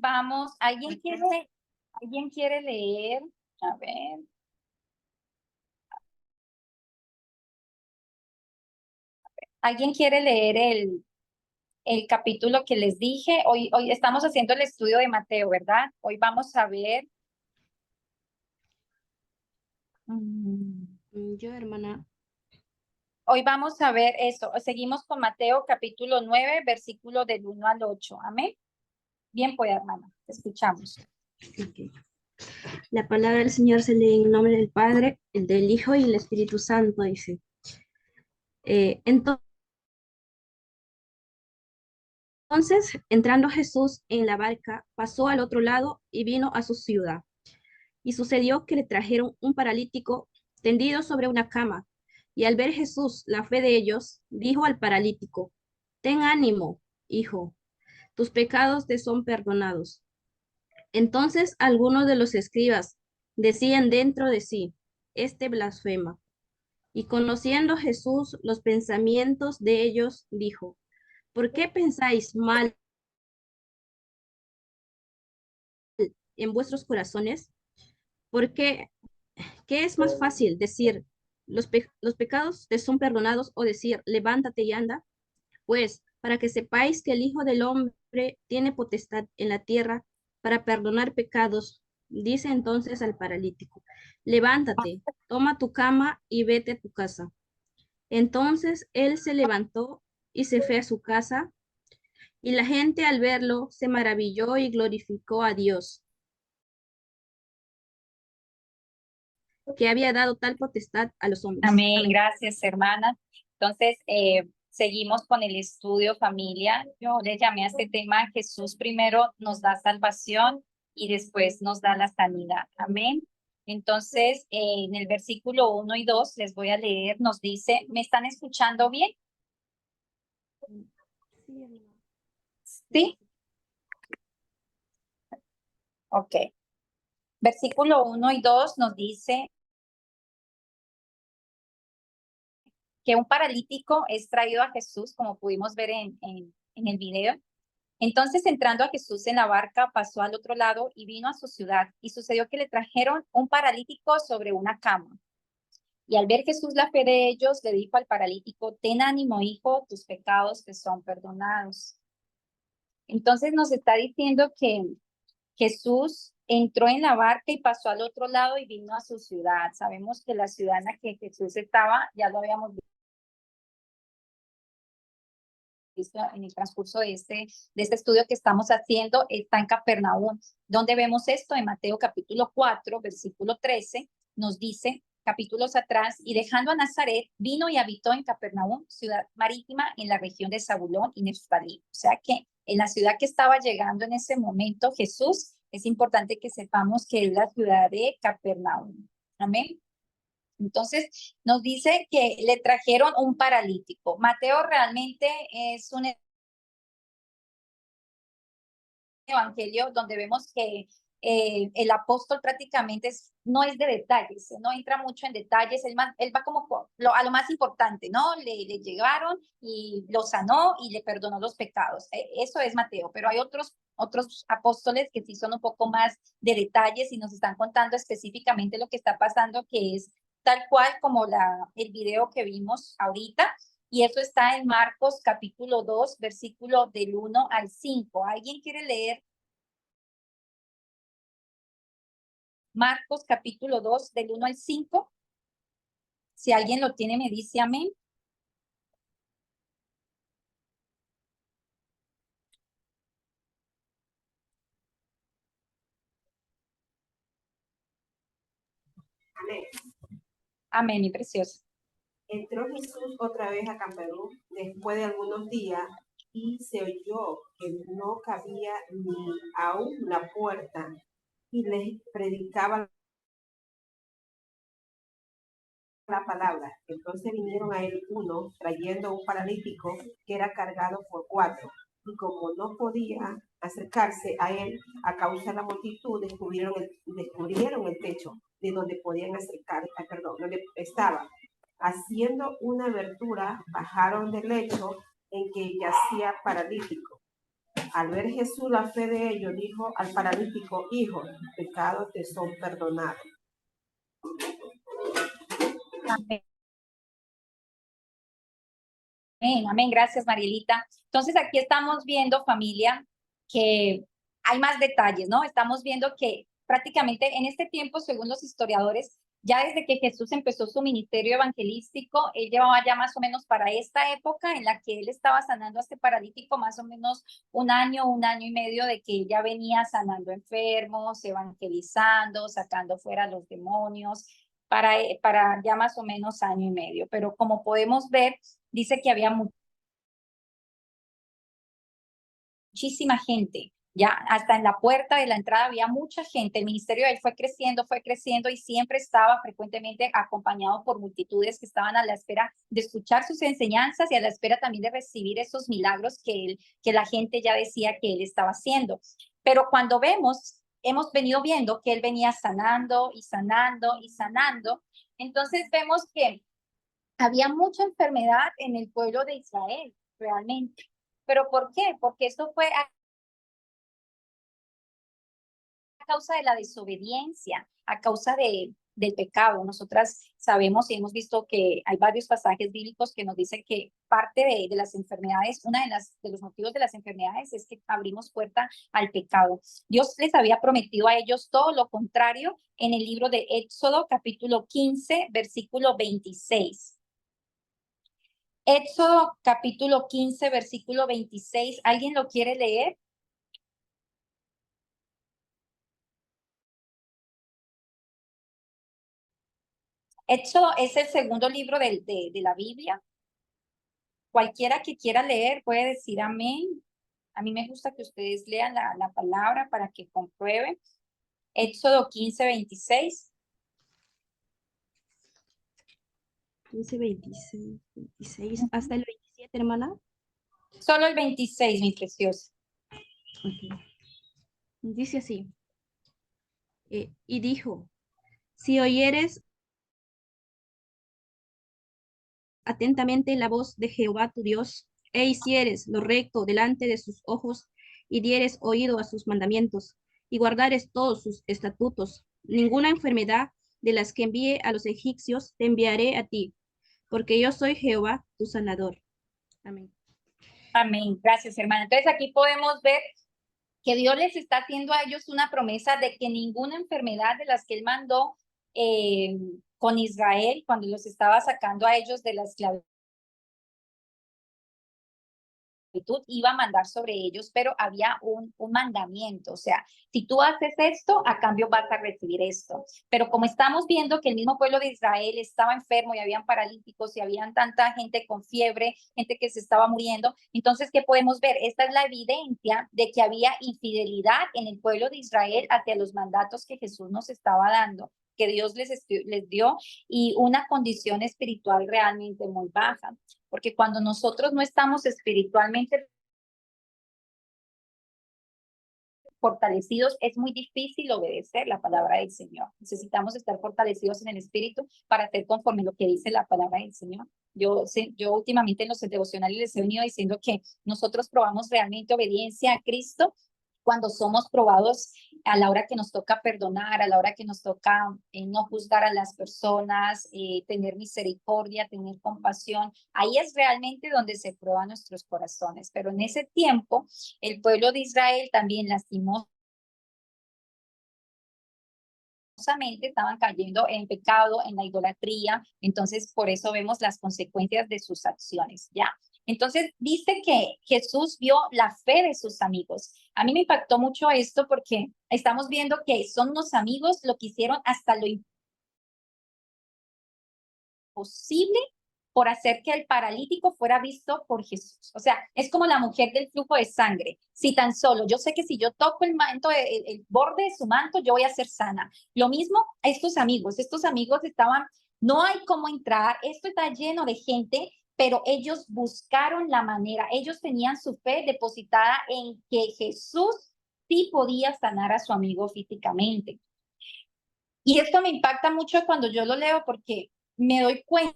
vamos, ¿alguien quiere leer? A ver. ¿Alguien quiere leer el capítulo que les dije? Hoy estamos haciendo el estudio de Mateo, ¿verdad? Hoy vamos a ver. Yo, hermana. Hoy vamos a ver eso. Seguimos con Mateo capítulo 9, versículo del 1 al 8. Amén. Bien, pues, hermana, te escuchamos. Okay. La palabra del Señor se lee en nombre del Padre, el del Hijo y el Espíritu Santo, dice. Entonces, entrando Jesús en la barca, pasó al otro lado y vino a su ciudad. Y sucedió que le trajeron un paralítico tendido sobre una cama. Y al ver Jesús la fe de ellos, dijo al paralítico, ten ánimo, hijo, tus pecados te son perdonados. Entonces algunos de los escribas decían dentro de sí, este blasfema. Y conociendo Jesús los pensamientos de ellos, dijo, ¿por qué pensáis mal en vuestros corazones? Porque, ¿qué es más fácil decir, los pecados te son perdonados o decir, levántate y anda? Pues, para que sepáis que el Hijo del Hombre tiene potestad en la tierra para perdonar pecados, dice entonces al paralítico, levántate, toma tu cama y vete a tu casa. Entonces él se levantó y se fue a su casa, y la gente al verlo se maravilló y glorificó a Dios, que había dado tal potestad a los hombres. Amén. Amén. Gracias, hermana. Entonces, seguimos con el estudio familia. Yo le llamé a este tema, Jesús primero nos da salvación y después nos da la sanidad. Amén. Entonces, en el versículo 1 y 2 les voy a leer, nos dice, ¿me están escuchando bien? ¿Sí? Ok. Versículo 1 y 2 nos dice que un paralítico es traído a Jesús, como pudimos ver en el video. Entonces, entrando a Jesús en la barca, pasó al otro lado y vino a su ciudad. Y sucedió que le trajeron un paralítico sobre una cama. Y al ver Jesús la fe de ellos, le dijo al paralítico, ten ánimo, hijo, tus pecados te son perdonados. Entonces nos está diciendo que Jesús entró en la barca y pasó al otro lado y vino a su ciudad. Sabemos que la ciudad en la que Jesús estaba, ya lo habíamos visto en el transcurso de este estudio que estamos haciendo, está en Capernaum. ¿Dónde vemos esto? En Mateo capítulo 4, versículo 13, nos dice, capítulos atrás, y dejando a Nazaret, vino y habitó en Capernaum, ciudad marítima en la región de Zabulón y Neftalí. O sea que en la ciudad que estaba llegando en ese momento Jesús, es importante que sepamos que es la ciudad de Capernaum. Amén. Entonces, nos dice que le trajeron un paralítico. Mateo realmente es un evangelio donde vemos que el apóstol prácticamente no es de detalles, no entra mucho en detalles, él va como a lo más importante, ¿no? Le llegaron y lo sanó y le perdonó los pecados. Eso es Mateo, pero hay otros apóstoles que sí son un poco más de detalles y nos están contando específicamente lo que está pasando, que es tal cual como el video que vimos ahorita. Y eso está en Marcos capítulo 2, versículo del 1 al 5. ¿Alguien quiere leer Marcos capítulo 2 del 1 al 5? Si alguien lo tiene, me dice amén. Amén. Amén, mi precioso. Entró Jesús otra vez a Capernaum después de algunos días y se oyó que no cabía ni aún la puerta y les predicaba la palabra. Entonces vinieron a él uno trayendo un paralítico que era cargado por 4 y como no podía acercarse a él a causa de la multitud, descubrieron el techo de donde podían acercar, donde estaba. Haciendo una abertura, bajaron del lecho en que yacía paralítico. Al ver Jesús la fe de ellos, dijo al paralítico: hijo, tus pecados te son perdonados. Amén. Amén, amén. Gracias, Marielita. Entonces, aquí estamos viendo, familia, que hay más detalles, ¿no? Estamos viendo que prácticamente en este tiempo, según los historiadores, ya desde que Jesús empezó su ministerio evangelístico, él llevaba ya más o menos para esta época en la que él estaba sanando a este paralítico, más o menos un año y medio de que ya venía sanando enfermos, evangelizando, sacando fuera los demonios, para ya más o menos año y medio. Pero como podemos ver, dice que había muchísima gente, ya hasta en la puerta de la entrada había mucha gente. El ministerio de él fue creciendo y siempre estaba frecuentemente acompañado por multitudes que estaban a la espera de escuchar sus enseñanzas y a la espera también de recibir esos milagros que la gente ya decía que él estaba haciendo. Pero cuando hemos venido viendo que él venía sanando y sanando y sanando, entonces vemos que había mucha enfermedad en el pueblo de Israel, realmente. ¿Pero por qué? Porque esto fue a causa de la desobediencia, a causa del pecado. Nosotras sabemos y hemos visto que hay varios pasajes bíblicos que nos dicen que parte de las enfermedades, de los motivos de las enfermedades es que abrimos puerta al pecado. Dios les había prometido a ellos todo lo contrario en el libro de Éxodo, capítulo 15, versículo 26. Éxodo capítulo 15, versículo 26. ¿Alguien lo quiere leer? Éxodo es el segundo libro de la Biblia. Cualquiera que quiera leer puede decir amén. A mí me gusta que ustedes lean la palabra para que comprueben. Éxodo 15, 26. 15, 26, 26, hasta el 27, hermana. Solo el 26, mi preciosa. Okay. Dice así. Y dijo, si oyeres atentamente la voz de Jehová tu Dios, e hicieres lo recto delante de sus ojos, y dieres oído a sus mandamientos, y guardares todos sus estatutos, ninguna enfermedad de las que envíe a los egipcios te enviaré a ti, porque yo soy Jehová tu sanador. Amén. Amén. Gracias, hermana. Entonces aquí podemos ver que Dios les está haciendo a ellos una promesa de que ninguna enfermedad de las que él mandó con Israel, cuando los estaba sacando a ellos de la esclavitud, iba a mandar sobre ellos, pero había un mandamiento, o sea, si tú haces esto, a cambio vas a recibir esto. Pero como estamos viendo que el mismo pueblo de Israel estaba enfermo y habían paralíticos y habían tanta gente con fiebre, gente que se estaba muriendo, entonces, ¿qué podemos ver? Esta es la evidencia de que había infidelidad en el pueblo de Israel hacia los mandatos que Jesús nos estaba dando, que Dios les dio, y una condición espiritual realmente muy baja. Porque cuando nosotros no estamos espiritualmente fortalecidos, es muy difícil obedecer la palabra del Señor. Necesitamos estar fortalecidos en el espíritu para hacer conforme lo que dice la palabra del Señor. Yo últimamente en los devocionales les he venido diciendo que nosotros probamos realmente obediencia a Cristo cuando somos probados a la hora que nos toca perdonar, a la hora que nos toca no juzgar a las personas, tener misericordia, tener compasión. Ahí es realmente donde se prueban nuestros corazones. Pero en ese tiempo, el pueblo de Israel también lastimosamente estaban cayendo en pecado, en la idolatría. Entonces, por eso vemos las consecuencias de sus acciones, ¿ya? Entonces, dice que Jesús vio la fe de sus amigos. A mí me impactó mucho esto porque estamos viendo que son unos amigos lo que hicieron hasta lo imposible por hacer que el paralítico fuera visto por Jesús. O sea, es como la mujer del flujo de sangre. Si tan solo, yo sé que si yo toco el manto, el borde de su manto, yo voy a ser sana. Lo mismo a estos amigos estaban, no hay cómo entrar, esto está lleno de gente, pero ellos buscaron la manera, ellos tenían su fe depositada en que Jesús sí podía sanar a su amigo físicamente. Y esto me impacta mucho cuando yo lo leo porque me doy cuenta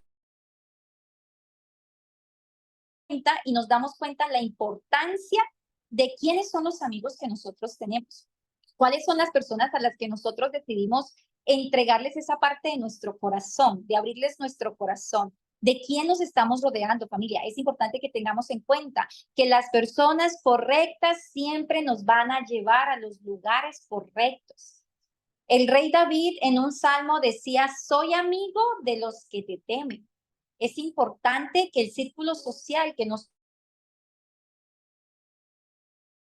y nos damos cuenta la importancia de quiénes son los amigos que nosotros tenemos. ¿Cuáles son las personas a las que nosotros decidimos entregarles esa parte de nuestro corazón, de abrirles nuestro corazón? ¿De quién nos estamos rodeando, familia? Es importante que tengamos en cuenta que las personas correctas siempre nos van a llevar a los lugares correctos. El rey David en un salmo decía, soy amigo de los que te temen. Es importante que el círculo social que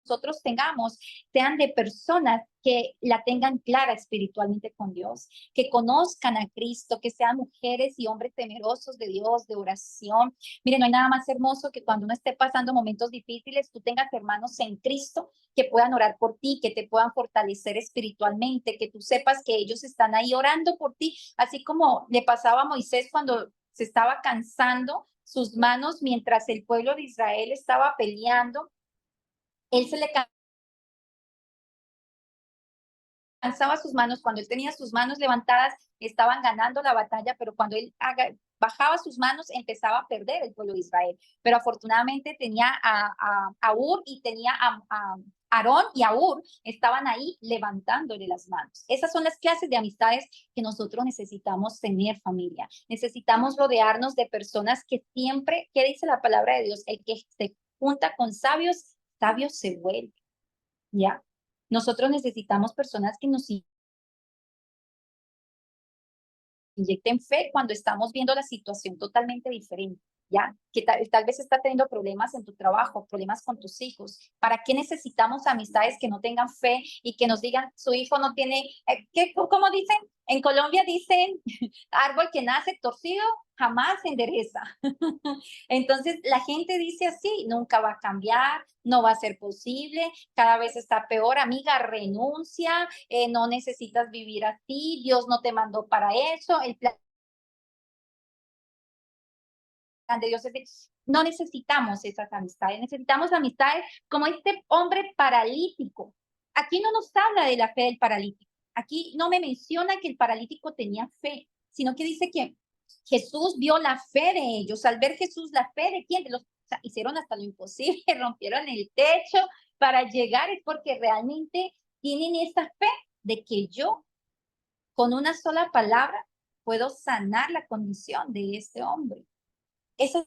nosotros tengamos sean de personas que la tengan clara espiritualmente con Dios, que conozcan a Cristo, que sean mujeres y hombres temerosos de Dios, de oración. Miren, no hay nada más hermoso que cuando uno esté pasando momentos difíciles, tú tengas hermanos en Cristo que puedan orar por ti, que te puedan fortalecer espiritualmente, que tú sepas que ellos están ahí orando por ti, así como le pasaba a Moisés cuando se estaba cansando sus manos mientras el pueblo de Israel estaba peleando. Él se le cansaba sus manos, cuando él tenía sus manos levantadas, estaban ganando la batalla, pero cuando él bajaba sus manos, empezaba a perder el pueblo de Israel. Pero afortunadamente tenía a Ur y tenía a Aarón y a Ur, estaban ahí levantándole las manos. Esas son las clases de amistades que nosotros necesitamos tener, familia. Necesitamos rodearnos de personas que siempre, ¿qué dice la palabra de Dios? El que se junta con sabios, sabios se vuelve, ¿ya? Nosotros necesitamos personas que nos inyecten fe cuando estamos viendo la situación totalmente diferente, ¿ya? Que tal vez está teniendo problemas en tu trabajo, problemas con tus hijos. ¿Para qué necesitamos amistades que no tengan fe y que nos digan su hijo no tiene, ¿cómo dicen? En Colombia dicen, árbol que nace torcido jamás se endereza. Entonces la gente dice así, nunca va a cambiar, no va a ser posible, cada vez está peor, amiga, renuncia, no necesitas vivir así, Dios no te mandó para eso, el plan de Dios es no necesitamos esas amistades, necesitamos amistades como este hombre paralítico. Aquí no nos habla de la fe del paralítico, aquí no me menciona que el paralítico tenía fe, sino que dice que Jesús vio la fe de ellos. Al ver Jesús la fe de quién, de los, o sea, hicieron hasta lo imposible, rompieron el techo para llegar, es porque realmente tienen esa fe de que yo con una sola palabra puedo sanar la condición de este hombre. Esas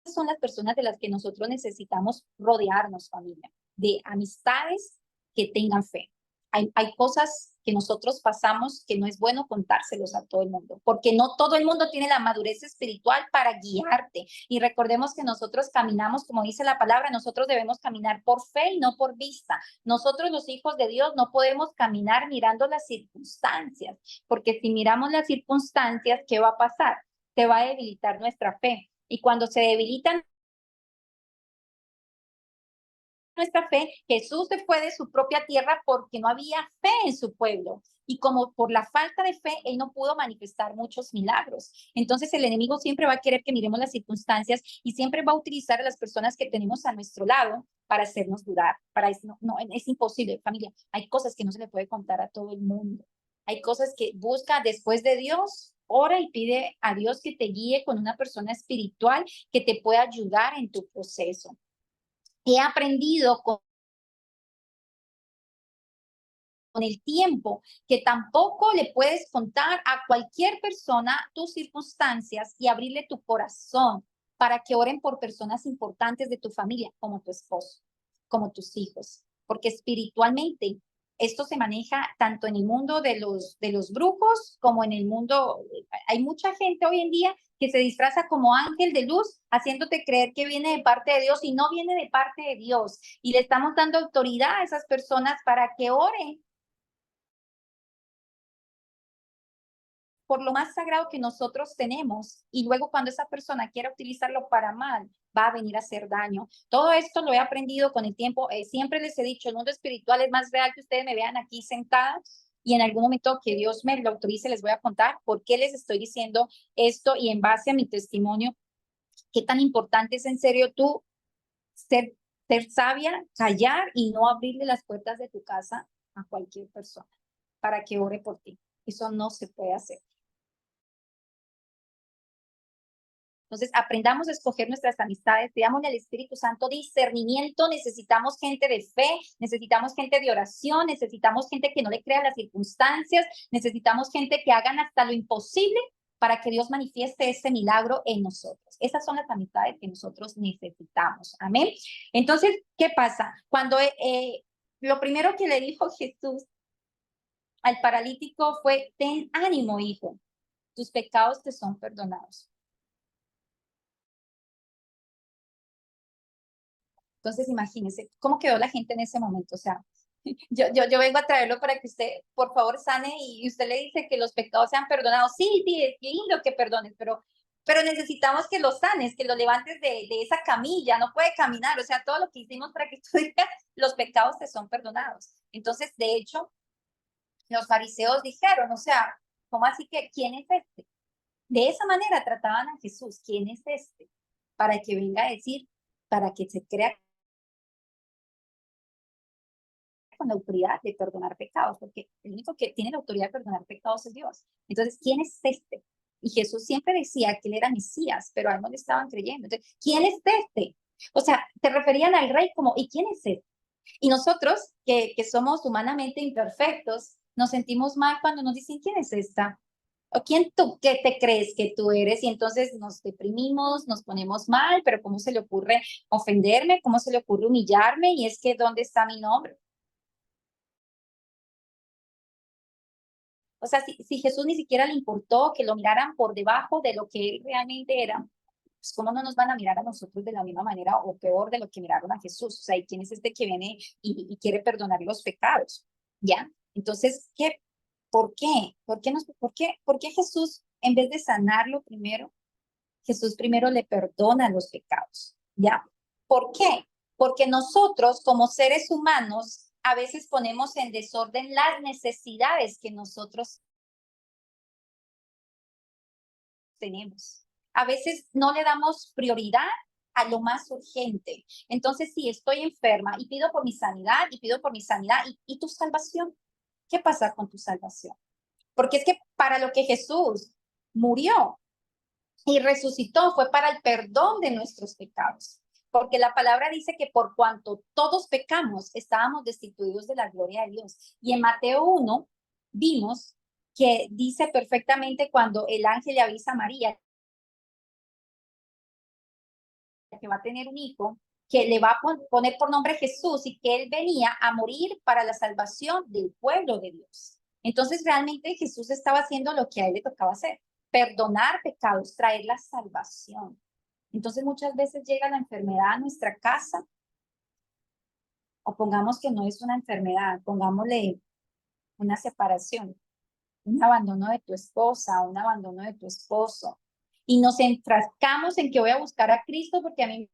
son las personas de las que nosotros necesitamos rodearnos, familia, de amistades que tengan fe. Hay cosas que nosotros pasamos que no es bueno contárselos a todo el mundo, porque no todo el mundo tiene la madurez espiritual para guiarte. Y recordemos que nosotros caminamos, como dice la palabra, nosotros debemos caminar por fe y no por vista. Nosotros los hijos de Dios no podemos caminar mirando las circunstancias, porque si miramos las circunstancias, ¿qué va a pasar? Se va a debilitar nuestra fe. Y cuando se debilitan nuestra fe, Jesús se fue de su propia tierra porque no había fe en su pueblo. Y como por la falta de fe, él no pudo manifestar muchos milagros. Entonces el enemigo siempre va a querer que miremos las circunstancias y siempre va a utilizar a las personas que tenemos a nuestro lado para hacernos dudar. Es imposible, familia. Hay cosas que no se le puede contar a todo el mundo. Hay cosas que busca después de Dios, ora y pide a Dios que te guíe con una persona espiritual que te pueda ayudar en tu proceso. He aprendido con el tiempo que tampoco le puedes contar a cualquier persona tus circunstancias y abrirle tu corazón para que oren por personas importantes de tu familia, como tu esposo, como tus hijos, porque espiritualmente esto se maneja tanto en el mundo de los brujos como en el mundo, hay mucha gente hoy en día que se disfraza como ángel de luz, haciéndote creer que viene de parte de Dios y no viene de parte de Dios. Y le estamos dando autoridad a esas personas para que oren por lo más sagrado que nosotros tenemos y luego cuando esa persona quiera utilizarlo para mal, va a venir a hacer daño. Todo esto lo he aprendido con el tiempo. Siempre les he dicho, el mundo espiritual es más real que ustedes me vean aquí sentada y en algún momento que Dios me lo autorice les voy a contar por qué les estoy diciendo esto y en base a mi testimonio, qué tan importante es en serio tú ser, ser sabia, callar y no abrirle las puertas de tu casa a cualquier persona para que ore por ti. Eso no se puede hacer. Entonces, aprendamos a escoger nuestras amistades, pidámosle al Espíritu Santo discernimiento, necesitamos gente de fe, necesitamos gente de oración, necesitamos gente que no le crea las circunstancias, necesitamos gente que hagan hasta lo imposible para que Dios manifieste ese milagro en nosotros. Esas son las amistades que nosotros necesitamos. Amén. Entonces, ¿qué pasa? Cuando lo primero que le dijo Jesús al paralítico fue, ten ánimo, hijo, tus pecados te son perdonados. Entonces, imagínense cómo quedó la gente en ese momento. O sea, yo vengo a traerlo para que usted, por favor, sane y usted le dice que los pecados sean perdonados. Sí, sí, es lindo que perdones, pero necesitamos que lo sanes, que lo levantes de esa camilla, no puede caminar. O sea, todo lo que hicimos para que tú digas, los pecados te son perdonados. Entonces, de hecho, los fariseos dijeron, o sea, ¿cómo así que quién es este? De esa manera trataban a Jesús, ¿quién es este? Para que venga a decir, para que se crea con la autoridad de perdonar pecados, porque el único que tiene la autoridad de perdonar pecados es Dios. Entonces, ¿quién es este? Y Jesús siempre decía que él era Mesías, pero a él no le estaban creyendo. Entonces, ¿quién es este? O sea, te referían al rey como, ¿y quién es este? Y nosotros, que somos humanamente imperfectos, nos sentimos mal cuando nos dicen, ¿quién es esta? ¿O quién tú, qué te crees que tú eres? Y entonces nos deprimimos, nos ponemos mal, pero ¿cómo se le ocurre ofenderme? ¿Cómo se le ocurre humillarme? Y es que, ¿dónde está mi nombre? O sea, si Jesús ni siquiera le importó que lo miraran por debajo de lo que él realmente era, pues ¿cómo no nos van a mirar a nosotros de la misma manera o peor de lo que miraron a Jesús? O sea, ¿y quién es este que viene y quiere perdonar los pecados? ¿Ya? Entonces, ¿qué? ¿Por qué? ¿Por qué Jesús, en vez de sanarlo primero, Jesús primero le perdona los pecados? ¿Ya? ¿Por qué? Porque nosotros, como seres humanos, a veces ponemos en desorden las necesidades que nosotros tenemos. A veces no le damos prioridad a lo más urgente. Entonces, si estoy enferma y pido por mi sanidad y pido por mi sanidad y tu salvación, ¿qué pasa con tu salvación? Porque es que para lo que Jesús murió y resucitó fue para el perdón de nuestros pecados. Porque la palabra dice que por cuanto todos pecamos, estábamos destituidos de la gloria de Dios. Y en Mateo 1 vimos que dice perfectamente cuando el ángel le avisa a María que va a tener un hijo, que le va a poner por nombre Jesús y que él venía a morir para la salvación del pueblo de Dios. Entonces realmente Jesús estaba haciendo lo que a él le tocaba hacer, perdonar pecados, traer la salvación. Entonces muchas veces llega la enfermedad a nuestra casa, o pongamos que no es una enfermedad, pongámosle una separación, un abandono de tu esposa, un abandono de tu esposo, y nos enfrascamos en que voy a buscar a Cristo porque a mí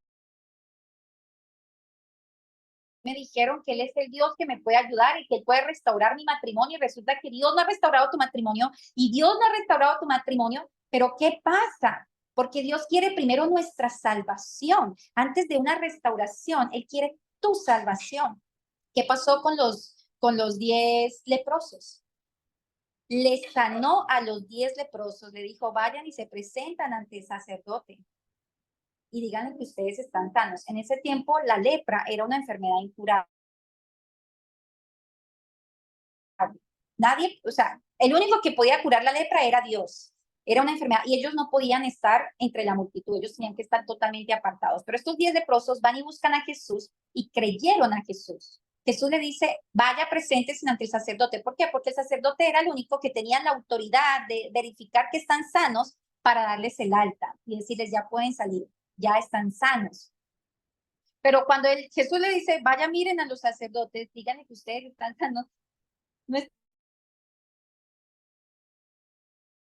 me dijeron que Él es el Dios que me puede ayudar y que Él puede restaurar mi matrimonio, y resulta que Dios no ha restaurado tu matrimonio y Dios no ha restaurado tu matrimonio, pero ¿qué pasa? Porque Dios quiere primero nuestra salvación. Antes de una restauración, Él quiere tu salvación. ¿Qué pasó con los 10 leprosos? Le sanó a los 10 leprosos, le dijo, vayan y se presentan ante el sacerdote y díganle que ustedes están sanos. En ese tiempo, la lepra era una enfermedad incurable. Nadie, o sea, el único que podía curar la lepra era Dios. Era una enfermedad y ellos no podían estar entre la multitud, ellos tenían que estar totalmente apartados. Pero estos 10 leprosos van y buscan a Jesús y creyeron a Jesús. Jesús le dice, vaya presentes ante el sacerdote. ¿Por qué? Porque el sacerdote era el único que tenía la autoridad de verificar que están sanos para darles el alta y decirles, ya pueden salir, ya están sanos. Pero cuando Jesús le dice, vaya, miren a los sacerdotes, díganle que ustedes están sanos, no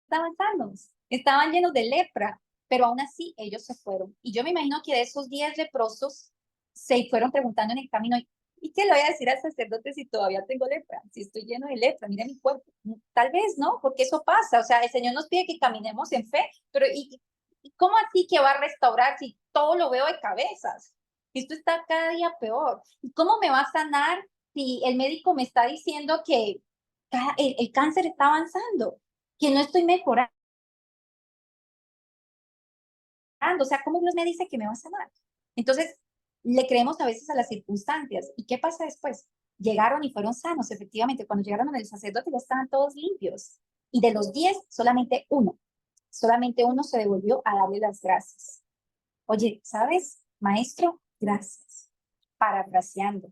estaban sanos, estaban llenos de lepra, pero aún así ellos se fueron. Y yo me imagino que de esos 10 leprosos se fueron preguntando en el camino, ¿y qué le voy a decir al sacerdote si todavía tengo lepra? Si estoy lleno de lepra, mira mi cuerpo. Tal vez, ¿no? Porque eso pasa. O sea, el Señor nos pide que caminemos en fe, pero ¿y cómo así que va a restaurar si todo lo veo de cabezas? Esto está cada día peor. ¿Y cómo me va a sanar si el médico me está diciendo que el cáncer está avanzando? Que no estoy mejorando. O sea, ¿cómo Dios me dice que me va a sanar? Entonces, le creemos a veces a las circunstancias. ¿Y qué pasa después? Llegaron y fueron sanos, efectivamente. Cuando llegaron al sacerdote ya estaban todos limpios. Y de los 10, solamente uno se devolvió a darle las gracias. Oye, ¿sabes, maestro? Gracias. Parafraseando.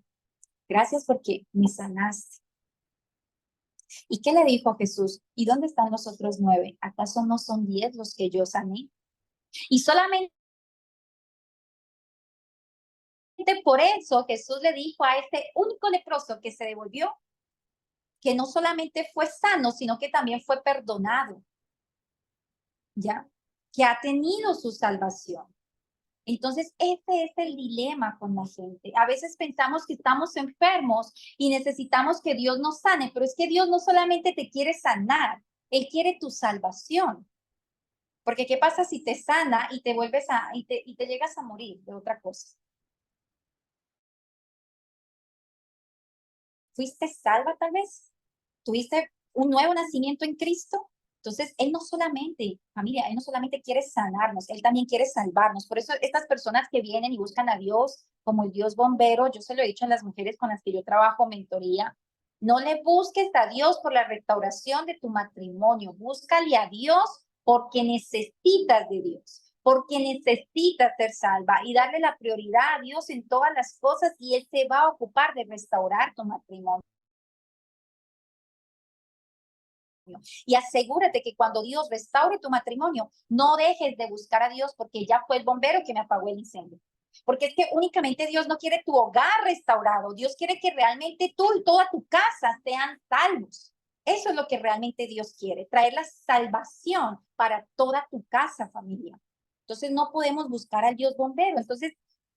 Gracias porque me sanaste. ¿Y qué le dijo Jesús? ¿Y dónde están los otros 9? ¿Acaso no son 10 los que yo sané? Y solamente por eso Jesús le dijo a este único leproso que se devolvió, que no solamente fue sano, sino que también fue perdonado, ¿ya? Que ha tenido su salvación. Entonces, este es el dilema con la gente. A veces pensamos que estamos enfermos y necesitamos que Dios nos sane, pero es que Dios no solamente te quiere sanar, Él quiere tu salvación. Porque ¿qué pasa si te sana y te vuelves y te llegas a morir de otra cosa? ¿Fuiste salva tal vez? ¿Tuviste un nuevo nacimiento en Cristo? Entonces, Él no solamente, familia, Él no solamente quiere sanarnos, Él también quiere salvarnos. Por eso estas personas que vienen y buscan a Dios como el Dios bombero, yo se lo he dicho a las mujeres con las que yo trabajo mentoría, no le busques a Dios por la restauración de tu matrimonio, búscale a Dios porque necesitas de Dios, porque necesitas ser salva y darle la prioridad a Dios en todas las cosas y Él se va a ocupar de restaurar tu matrimonio. Y asegúrate que cuando Dios restaure tu matrimonio, no dejes de buscar a Dios porque ya fue el bombero que me apagó el incendio. Porque es que únicamente Dios no quiere tu hogar restaurado. Dios quiere que realmente tú y toda tu casa sean salvos. Eso es lo que realmente Dios quiere, traer la salvación para toda tu casa, familia. Entonces no podemos buscar al Dios bombero. Entonces,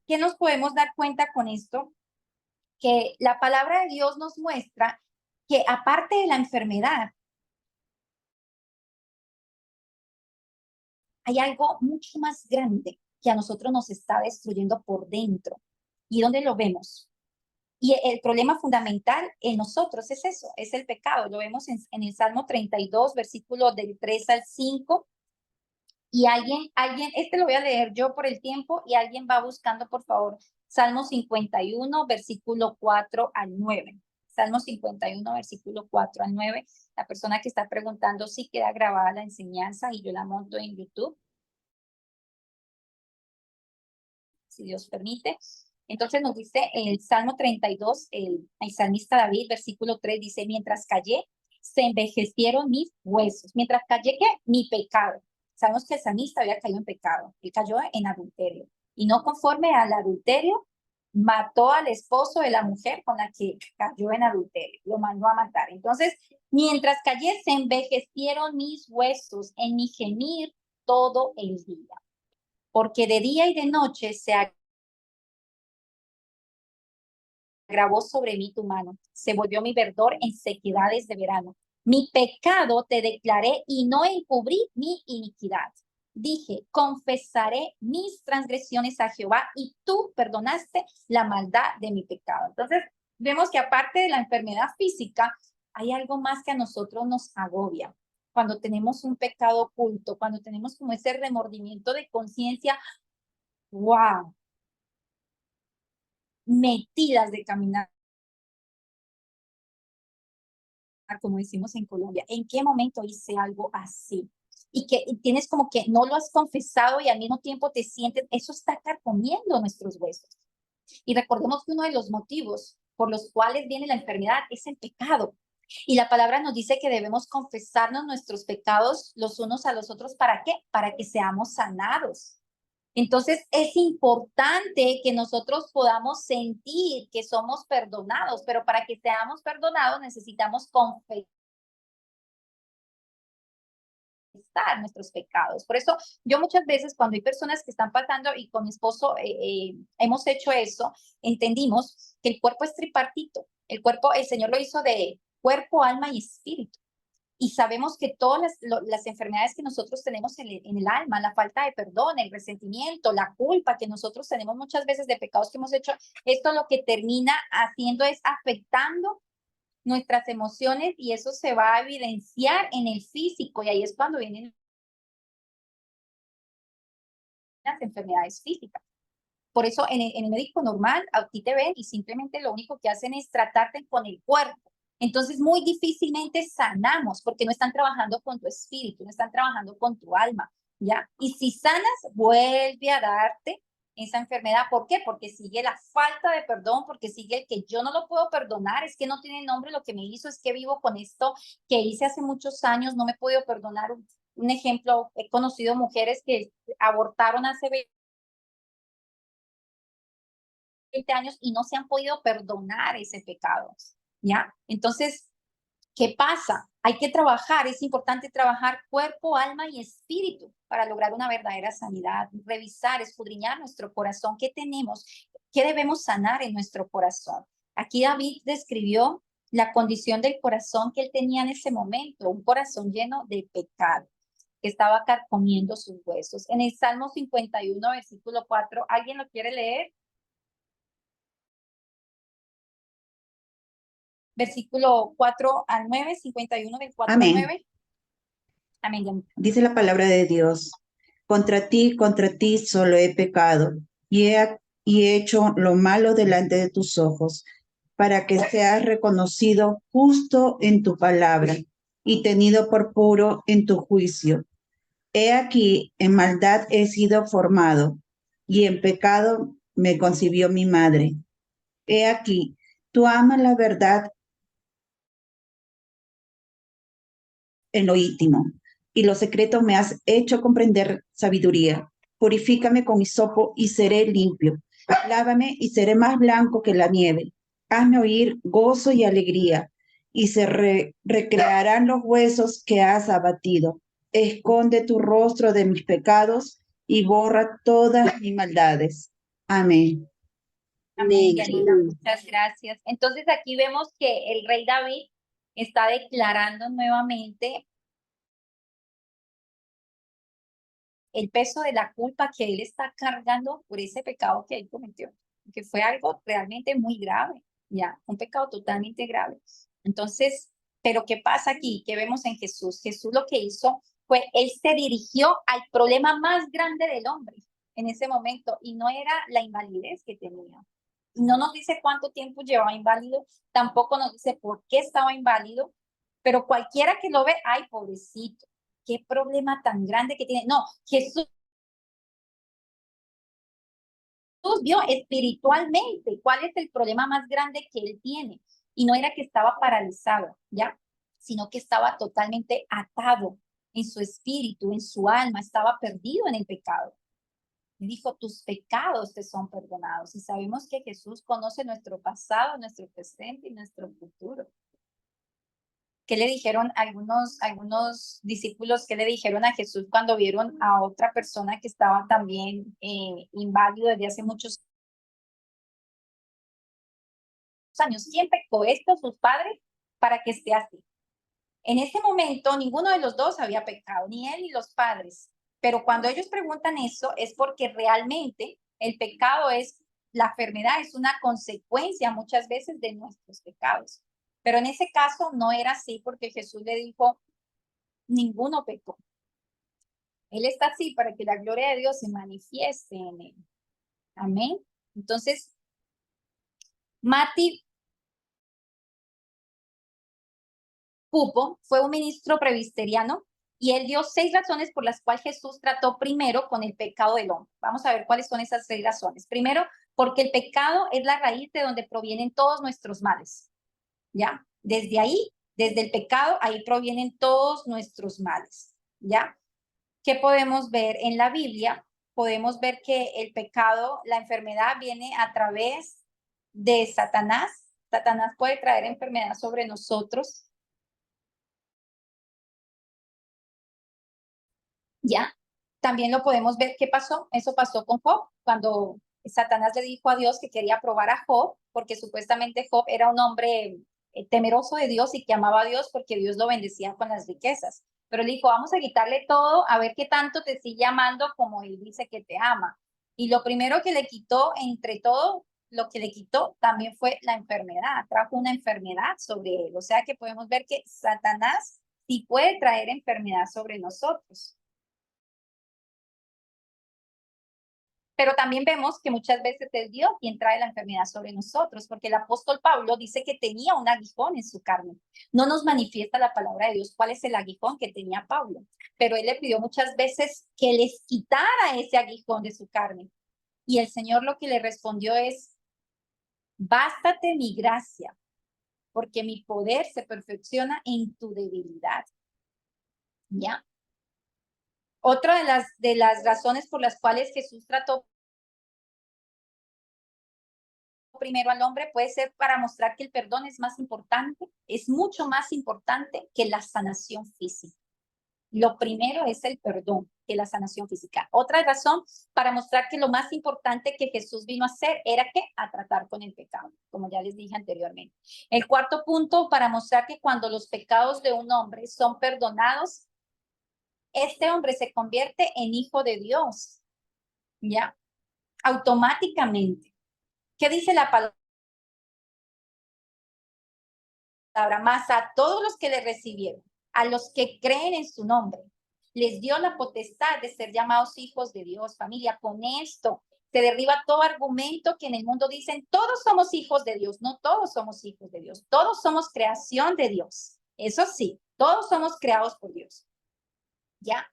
¿qué nos podemos dar cuenta con esto? Que la palabra de Dios nos muestra que aparte de la enfermedad, hay algo mucho más grande que a nosotros nos está destruyendo por dentro. ¿Y dónde lo vemos? Y el problema fundamental en nosotros es eso, es el pecado. Lo vemos en el Salmo 32, versículo del 3 al 5. Y alguien, este lo voy a leer yo por el tiempo y alguien va buscando, por favor, Salmo 51, versículo 4 al 9. Salmo 51, versículo 4 al 9. La persona que está preguntando si queda grabada la enseñanza y yo la monto en YouTube, si Dios permite. Entonces nos dice el Salmo 32, el salmista David, versículo 3, dice, mientras callé, se envejecieron mis huesos. Mientras callé, ¿qué? Mi pecado. Sabemos que el salmista había caído en pecado. Él cayó en adulterio. Y no conforme al adulterio, mató al esposo de la mujer con la que cayó en adulterio. Lo mandó a matar. Entonces, mientras callé, se envejecieron mis huesos en mi gemir todo el día. Porque de día y de noche se agravó sobre mí tu mano, se volvió mi verdor en sequedades de verano. Mi pecado te declaré y no encubrí mi iniquidad. Dije, confesaré mis transgresiones a Jehová y tú perdonaste la maldad de mi pecado. Entonces, vemos que aparte de la enfermedad física, hay algo más que a nosotros nos agobia. Cuando tenemos un pecado oculto, cuando tenemos como ese remordimiento de conciencia, wow, metidas de caminar, como decimos en Colombia, ¿en qué momento hice algo así? Y que tienes como que no lo has confesado y al mismo tiempo te sientes, eso está carcomiendo nuestros huesos. Y recordemos que uno de los motivos por los cuales viene la enfermedad es el pecado. Y la palabra nos dice que debemos confesarnos nuestros pecados los unos a los otros. ¿Para qué? Para que seamos sanados. Entonces es importante que nosotros podamos sentir que somos perdonados, pero para que seamos perdonados necesitamos confesar nuestros pecados. Por eso yo muchas veces cuando hay personas que están pasando y con mi esposo hemos hecho eso, entendimos que el cuerpo es tripartito. El cuerpo, el Señor lo hizo de cuerpo, alma y espíritu. Y sabemos que todas las enfermedades que nosotros tenemos en el alma, la falta de perdón, el resentimiento, la culpa que nosotros tenemos muchas veces de pecados que hemos hecho, esto lo que termina haciendo es afectando nuestras emociones y eso se va a evidenciar en el físico y ahí es cuando vienen las enfermedades físicas. Por eso en el médico normal, a ti te ven y simplemente lo único que hacen es tratarte con el cuerpo. Entonces, muy difícilmente sanamos porque no están trabajando con tu espíritu, no están trabajando con tu alma, ¿ya? Y si sanas, vuelve a darte esa enfermedad. ¿Por qué? Porque sigue la falta de perdón, porque sigue el que yo no lo puedo perdonar, es que no tiene nombre lo que me hizo, es que vivo con esto que hice hace muchos años, no me he podido perdonar. Un ejemplo, he conocido mujeres que abortaron hace 20 años y no se han podido perdonar ese pecado, ¿ya? Entonces, ¿qué pasa? Hay que trabajar, es importante trabajar cuerpo, alma y espíritu para lograr una verdadera sanidad, revisar, escudriñar nuestro corazón, qué tenemos, qué debemos sanar en nuestro corazón. Aquí David describió la condición del corazón que él tenía en ese momento, un corazón lleno de pecado, que estaba carcomiendo sus huesos. En el Salmo 51, versículo 4, ¿alguien lo quiere leer? Versículo 4 al 9, 51 del 4 al Amén. 9. Amén. Yanita. Dice la palabra de Dios, contra ti solo he pecado y he hecho lo malo delante de tus ojos, para que seas reconocido justo en tu palabra y tenido por puro en tu juicio. He aquí, en maldad he sido formado, y en pecado me concibió mi madre. He aquí, tú amas la verdad en lo íntimo, y lo secreto me has hecho comprender sabiduría. Purifícame con hisopo y seré limpio. Lávame y seré más blanco que la nieve. Hazme oír gozo y alegría, y se recrearán los huesos que has abatido. Esconde tu rostro de mis pecados y borra todas mis maldades. Amén. Amén, Yanira. Muchas gracias. Entonces aquí vemos que el rey David está declarando nuevamente el peso de la culpa que él está cargando por ese pecado que él cometió, que fue algo realmente muy grave, ya, un pecado totalmente grave. Entonces, pero ¿qué pasa aquí? ¿Qué vemos en Jesús? Jesús lo que hizo fue, él se dirigió al problema más grande del hombre en ese momento y no era la invalidez que tenía. No nos dice cuánto tiempo llevaba inválido, tampoco nos dice por qué estaba inválido, pero cualquiera que lo ve, ay, pobrecito, qué problema tan grande que tiene. No, Jesús vio espiritualmente cuál es el problema más grande que él tiene. Y no era que estaba paralizado, ¿ya? Sino que estaba totalmente atado en su espíritu, en su alma, estaba perdido en el pecado. Y dijo, tus pecados te son perdonados. Y sabemos que Jesús conoce nuestro pasado, nuestro presente y nuestro futuro. ¿Qué le dijeron algunos discípulos? ¿Qué le dijeron a Jesús cuando vieron a otra persona que estaba también inválido desde hace muchos años? ¿Quién pecó, esto, sus padres, para que esté así? En ese momento, ninguno de los dos había pecado, ni él ni los padres. Pero cuando ellos preguntan eso, es porque realmente el pecado es, la enfermedad es una consecuencia muchas veces de nuestros pecados. Pero en ese caso no era así porque Jesús le dijo, ninguno pecó. Él está así para que la gloria de Dios se manifieste en él. Amén. Entonces, Mati Pupo fue un ministro presbiteriano y él dio 6 razones por las cuales Jesús trató primero con el pecado del hombre. Vamos a ver cuáles son esas 6 razones. Primero, porque el pecado es la raíz de donde provienen todos nuestros males. ¿Ya? Desde ahí, desde el pecado, ahí provienen todos nuestros males. ¿Ya? ¿Qué podemos ver en la Biblia? Podemos ver que el pecado, la enfermedad viene a través de Satanás. Satanás puede traer enfermedad sobre nosotros. ¿Ya? También lo podemos ver qué pasó. Eso pasó con Job, cuando Satanás le dijo a Dios que quería probar a Job, porque supuestamente Job era un hombre temeroso de Dios y que amaba a Dios porque Dios lo bendecía con las riquezas. Pero le dijo, vamos a quitarle todo, a ver qué tanto te sigue amando como él dice que te ama. Y lo primero que le quitó, entre todo, lo que le quitó también fue la enfermedad, trajo una enfermedad sobre él. O sea que podemos ver que Satanás sí puede traer enfermedad sobre nosotros. Pero también vemos que muchas veces es Dios quien trae la enfermedad sobre nosotros, porque el apóstol Pablo dice que tenía un aguijón en su carne. No nos manifiesta la palabra de Dios cuál es el aguijón que tenía Pablo, pero él le pidió muchas veces que les quitara ese aguijón de su carne. Y el Señor lo que le respondió es: bástate mi gracia, porque mi poder se perfecciona en tu debilidad. ¿Ya? Otra de las razones por las cuales Jesús trató primero al hombre puede ser para mostrar que el perdón es más importante, es mucho más importante que la sanación física. Lo primero es el perdón que la sanación física. Otra razón para mostrar que lo más importante que Jesús vino a hacer era que a tratar con el pecado, como ya les dije anteriormente. El cuarto punto, para mostrar que cuando los pecados de un hombre son perdonados, este hombre se convierte en hijo de Dios, ¿ya? Automáticamente. ¿Qué dice la palabra? Más a todos los que le recibieron, a los que creen en su nombre, les dio la potestad de ser llamados hijos de Dios. Familia, con esto se derriba todo argumento que en el mundo dicen, todos somos hijos de Dios. No todos somos hijos de Dios, todos somos creación de Dios. Eso sí, todos somos creados por Dios. ¿Ya?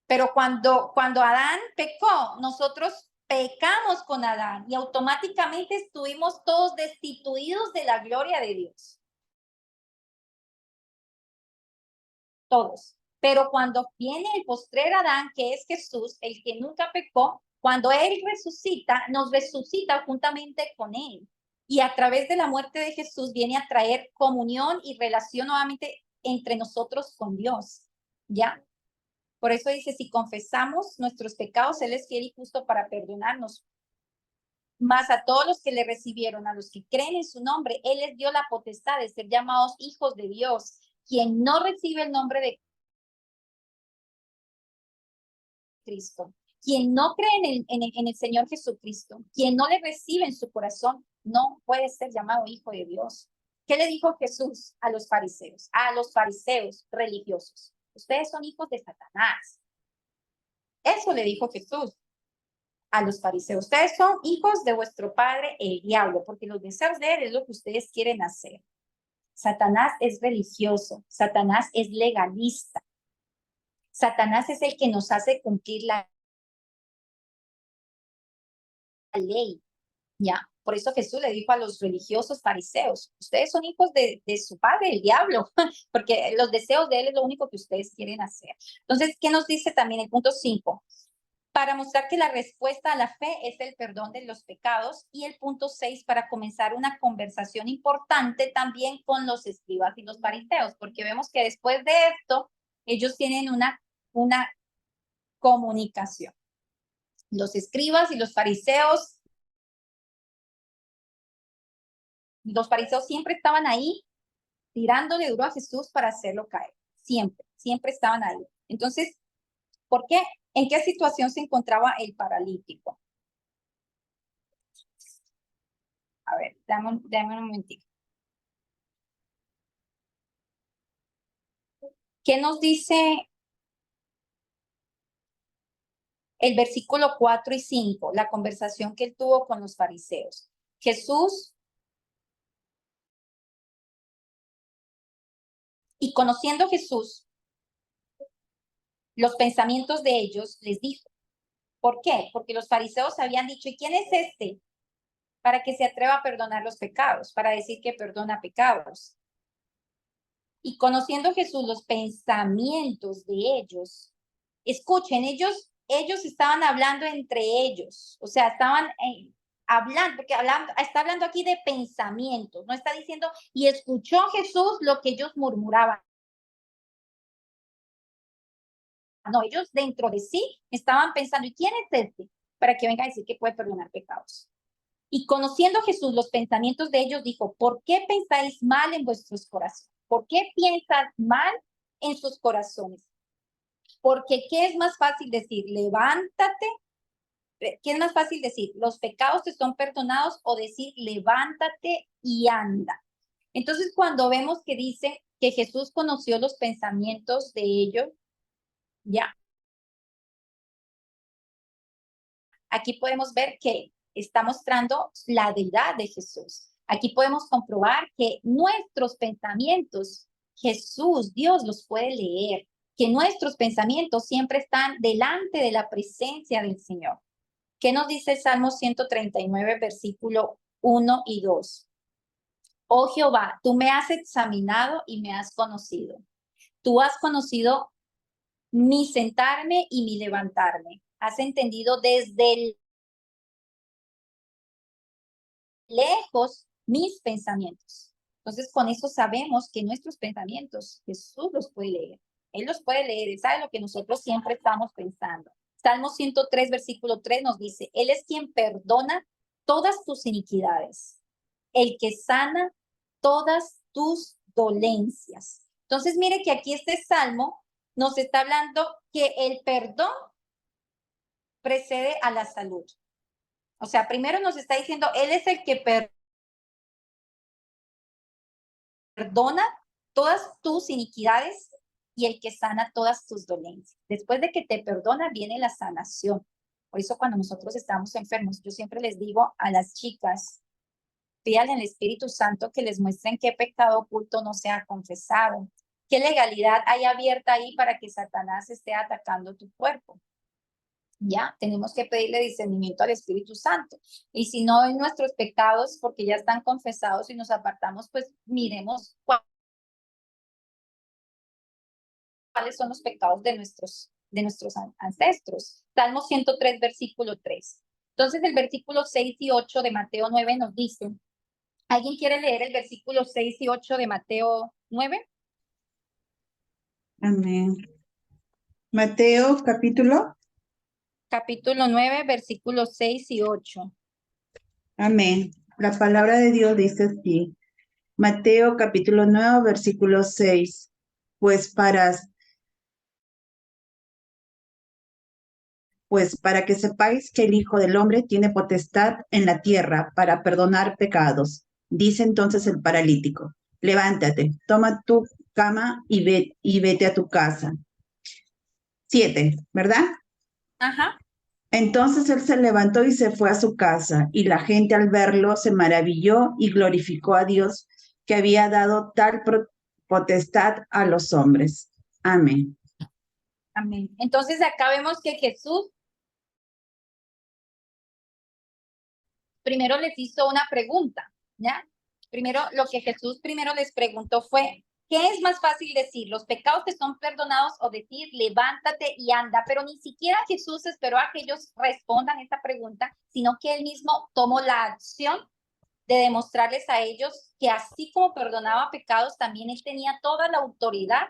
Pero cuando Adán pecó, nosotros pecamos con Adán y automáticamente estuvimos todos destituidos de la gloria de Dios. Todos. Pero cuando viene el postrer Adán, que es Jesús, el que nunca pecó, cuando Él resucita, nos resucita juntamente con Él. Y a través de la muerte de Jesús viene a traer comunión y relación nuevamente entre nosotros con Dios. ¿Ya? Por eso dice, si confesamos nuestros pecados, Él es fiel y justo para perdonarnos. Más a todos los que le recibieron, a los que creen en su nombre, Él les dio la potestad de ser llamados hijos de Dios. Quien no recibe el nombre de Cristo, quien no cree en el Señor Jesucristo, quien no le recibe en su corazón, no puede ser llamado hijo de Dios. ¿Qué le dijo Jesús a los fariseos? A los fariseos religiosos. Ustedes son hijos de Satanás. Eso le dijo Jesús a los fariseos. Ustedes son hijos de vuestro padre, el diablo, porque los deseos de él es lo que ustedes quieren hacer. Satanás es religioso. Satanás es legalista. Satanás es el que nos hace cumplir la ley, ¿ya? Por eso Jesús le dijo a los religiosos fariseos, ustedes son hijos de su padre, el diablo, porque los deseos de él es lo único que ustedes quieren hacer. Entonces, ¿qué nos dice también el punto 5? Para mostrar que la respuesta a la fe es el perdón de los pecados. Y el punto 6, para comenzar una conversación importante también con los escribas y los fariseos, porque vemos que después de esto, ellos tienen una comunicación. Los escribas y los fariseos siempre estaban ahí tirándole duro a Jesús para hacerlo caer. Siempre estaban ahí. Entonces, ¿por qué? ¿En qué situación se encontraba el paralítico? A ver, dame un momentito. ¿Qué nos dice el versículo 4 y 5? La conversación que él tuvo con los fariseos. Jesús, y conociendo Jesús los pensamientos de ellos, les dijo. ¿Por qué? Porque los fariseos habían dicho, ¿y quién es este? Para que se atreva a perdonar los pecados, para decir que perdona pecados. Y conociendo Jesús los pensamientos de ellos, escuchen, ellos estaban hablando entre ellos, o sea, estaban hablando, porque está hablando aquí de pensamientos, no está diciendo, y escuchó Jesús lo que ellos murmuraban. No, ellos dentro de sí estaban pensando, ¿y quién es este? Para que venga a decir que puede perdonar pecados. Y conociendo Jesús los pensamientos de ellos, dijo, ¿por qué pensáis mal en vuestros corazones? ¿Por qué piensas mal en sus corazones? Porque ¿qué es más fácil decir? Levántate. ¿Qué es más fácil decir? Los pecados te son perdonados, o decir levántate y anda. Entonces, cuando vemos que dice que Jesús conoció los pensamientos de ellos, ya. Aquí podemos ver que está mostrando la deidad de Jesús. Aquí podemos comprobar que nuestros pensamientos, Jesús, Dios los puede leer, que nuestros pensamientos siempre están delante de la presencia del Señor. ¿Qué nos dice el Salmo 139, versículo 1 y 2? Oh Jehová, tú me has examinado y me has conocido. Tú has conocido mi sentarme y mi levantarme. Has entendido desde lejos mis pensamientos. Entonces, con eso sabemos que nuestros pensamientos, Jesús los puede leer. Él los puede leer, Él sabe lo que nosotros siempre estamos pensando. Salmo 103, versículo 3 nos dice, Él es quien perdona todas tus iniquidades, el que sana todas tus dolencias. Entonces, mire que aquí este salmo nos está hablando que el perdón precede a la salud. O sea, primero nos está diciendo, Él es el que perdona todas tus iniquidades y el que sana todas tus dolencias. Después de que te perdona, viene la sanación. Por eso cuando nosotros estamos enfermos, yo siempre les digo a las chicas, pídanle al Espíritu Santo que les muestren qué pecado oculto no se ha confesado, qué legalidad hay abierta ahí para que Satanás esté atacando tu cuerpo. Ya, tenemos que pedirle discernimiento al Espíritu Santo. Y si no en nuestros pecados, porque ya están confesados y nos apartamos, pues miremos cuáles son los pecados de nuestros ancestros. Salmo 103, versículo 3. Entonces el versículo 6 y 8 de Mateo 9 nos dice, ¿alguien quiere leer el versículo 6 y 8 de Mateo 9? Amén. Mateo, capítulo. Capítulo 9, versículos 6 y 8. Amén. La palabra de Dios dice así. Mateo, capítulo 9, versículo 6. Pues para que sepáis que el Hijo del Hombre tiene potestad en la tierra para perdonar pecados. Dice entonces el paralítico, levántate, toma tu cama y vete a tu casa. 7, ¿verdad? Ajá. Entonces él se levantó y se fue a su casa, y la gente al verlo se maravilló y glorificó a Dios que había dado tal potestad a los hombres. Amén. Amén. Entonces acá vemos que Jesús primero les hizo una pregunta, ¿ya? Primero, lo que Jesús primero les preguntó fue, ¿qué es más fácil decir, los pecados te son perdonados o decir, levántate y anda? Pero ni siquiera Jesús esperó a que ellos respondan esta pregunta, sino que él mismo tomó la acción de demostrarles a ellos que así como perdonaba pecados, también él tenía toda la autoridad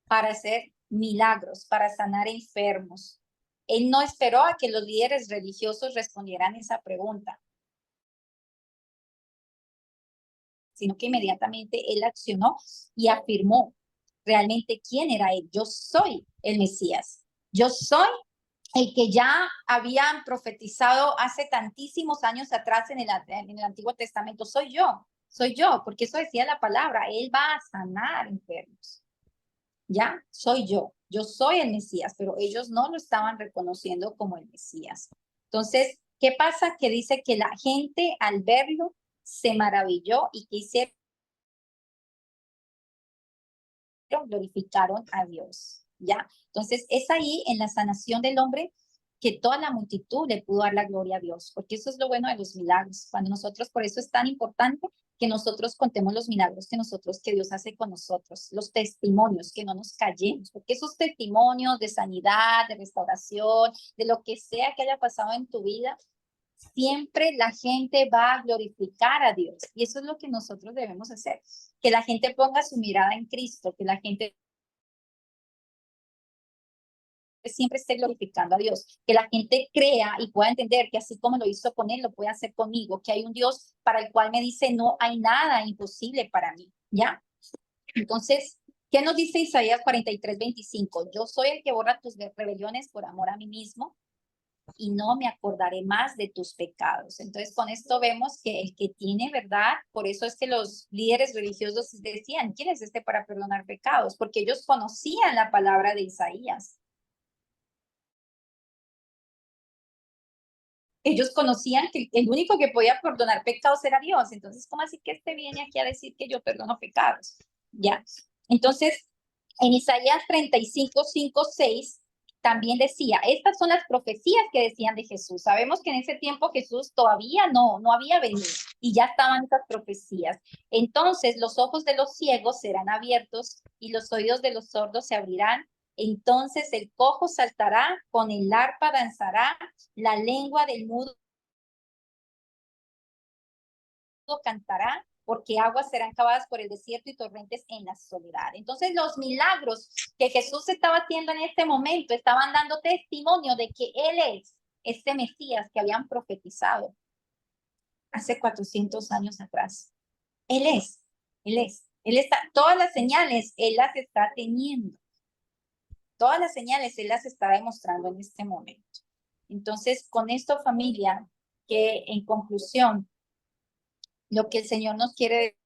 para hacer milagros, para sanar enfermos. Él no esperó a que los líderes religiosos respondieran esa pregunta, sino que inmediatamente él accionó y afirmó realmente quién era él. Yo soy el Mesías. Yo soy el que ya habían profetizado hace tantísimos años atrás en el Antiguo Testamento. Soy yo, porque eso decía la palabra. Él va a sanar enfermos. Ya, soy yo soy el Mesías, pero ellos no lo estaban reconociendo como el Mesías. Entonces, ¿qué pasa? Que dice que la gente al verlo se maravilló y que hicieron, glorificaron a Dios, ¿ya? Entonces, es ahí en la sanación del hombre que toda la multitud le pudo dar la gloria a Dios, porque eso es lo bueno de los milagros. Cuando nosotros, por eso es tan importante que nosotros contemos los milagros que Dios hace con nosotros, los testimonios, que no nos callemos, porque esos testimonios de sanidad, de restauración, de lo que sea que haya pasado en tu vida, siempre la gente va a glorificar a Dios. Y eso es lo que nosotros debemos hacer, que la gente ponga su mirada en Cristo, que la gente siempre esté glorificando a Dios, que la gente crea y pueda entender que así como lo hizo con él, lo puede hacer conmigo, que hay un Dios para el cual me dice, no hay nada imposible para mí, ¿ya? Entonces, ¿qué nos dice Isaías 43:25? Yo soy el que borra tus rebeliones por amor a mí mismo y no me acordaré más de tus pecados. Entonces, con esto vemos que el que tiene verdad, por eso es que los líderes religiosos decían, ¿quién es este para perdonar pecados? Porque ellos conocían la palabra de Isaías. ellos conocían que el único que podía perdonar pecados era Dios. Entonces, ¿cómo así que este viene aquí a decir que yo perdono pecados? Ya. Entonces, en Isaías 35, 5, 6, también decía, estas son las profecías que decían de Jesús. Sabemos que en ese tiempo Jesús todavía no había venido y ya estaban estas profecías. Entonces, los ojos de los ciegos serán abiertos y los oídos de los sordos se abrirán. Entonces el cojo saltará, con el arpa danzará, la lengua del mudo cantará, porque aguas serán cavadas por el desierto y torrentes en la soledad. Entonces los milagros que Jesús estaba haciendo en este momento estaban dando testimonio de que Él es este Mesías que habían profetizado hace 400 años atrás. Él está, todas las señales Él las está teniendo. Todas las señales Él las está demostrando en este momento. Entonces, con esto, familia, que en conclusión, lo que el Señor nos quiere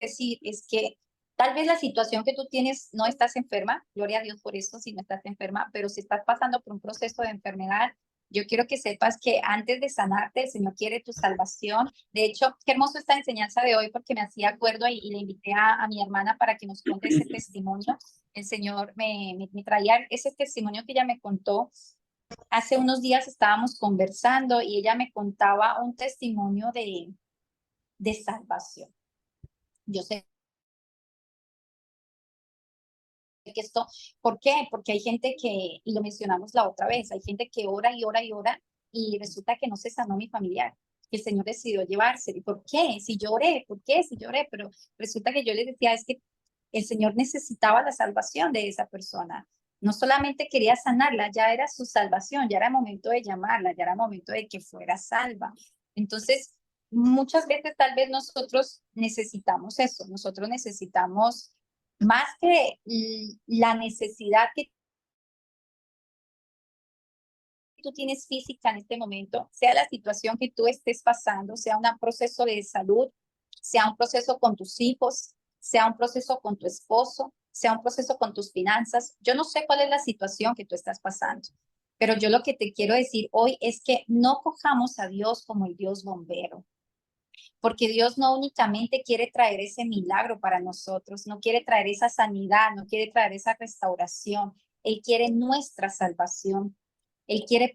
decir es que tal vez la situación que tú tienes, no estás enferma, gloria a Dios por eso, si no estás enferma, pero si estás pasando por un proceso de enfermedad, yo quiero que sepas que antes de sanarte, el Señor quiere tu salvación. De hecho, qué hermoso esta enseñanza de hoy porque me hacía acuerdo y le invité a mi hermana para que nos cuente ese testimonio. El Señor me traía ese testimonio que ella me contó. Hace unos días estábamos conversando y ella me contaba un testimonio de salvación. Yo sé que esto, ¿por qué? Porque hay gente que, y lo mencionamos la otra vez, hay gente que ora y ora y ora y resulta que no se sanó mi familiar, que el Señor decidió llevarse. ¿Y por qué? Si lloré, ¿por qué? Si lloré, pero resulta que yo les decía, es que el Señor necesitaba la salvación de esa persona. No solamente quería sanarla, ya era su salvación, ya era momento de llamarla, ya era momento de que fuera salva. Entonces, muchas veces tal vez nosotros necesitamos eso, nosotros necesitamos más que la necesidad que tú tienes física en este momento, sea la situación que tú estés pasando, sea un proceso de salud, sea un proceso con tus hijos, sea un proceso con tu esposo, sea un proceso con tus finanzas. Yo no sé cuál es la situación que tú estás pasando, pero yo lo que te quiero decir hoy es que no cojamos a Dios como el Dios bombero. Porque Dios no únicamente quiere traer ese milagro para nosotros, no quiere traer esa sanidad, no quiere traer esa restauración. Él quiere nuestra salvación. Él quiere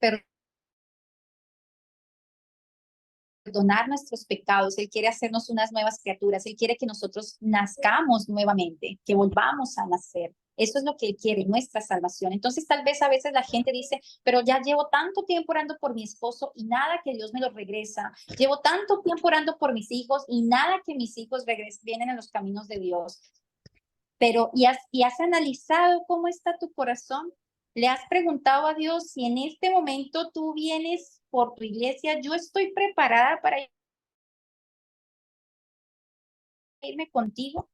perdonar nuestros pecados. Él quiere hacernos unas nuevas criaturas. Él quiere que nosotros nazcamos nuevamente, que volvamos a nacer. Eso es lo que Él quiere, nuestra salvación. Entonces, tal vez a veces la gente dice, pero ya llevo tanto tiempo orando por mi esposo y nada que Dios me lo regresa. Llevo tanto tiempo orando por mis hijos y nada que mis hijos vienen en los caminos de Dios. Pero, ¿y has analizado cómo está tu corazón? ¿Le has preguntado a Dios si en este momento tú vienes por tu iglesia? Yo estoy preparada para irme contigo.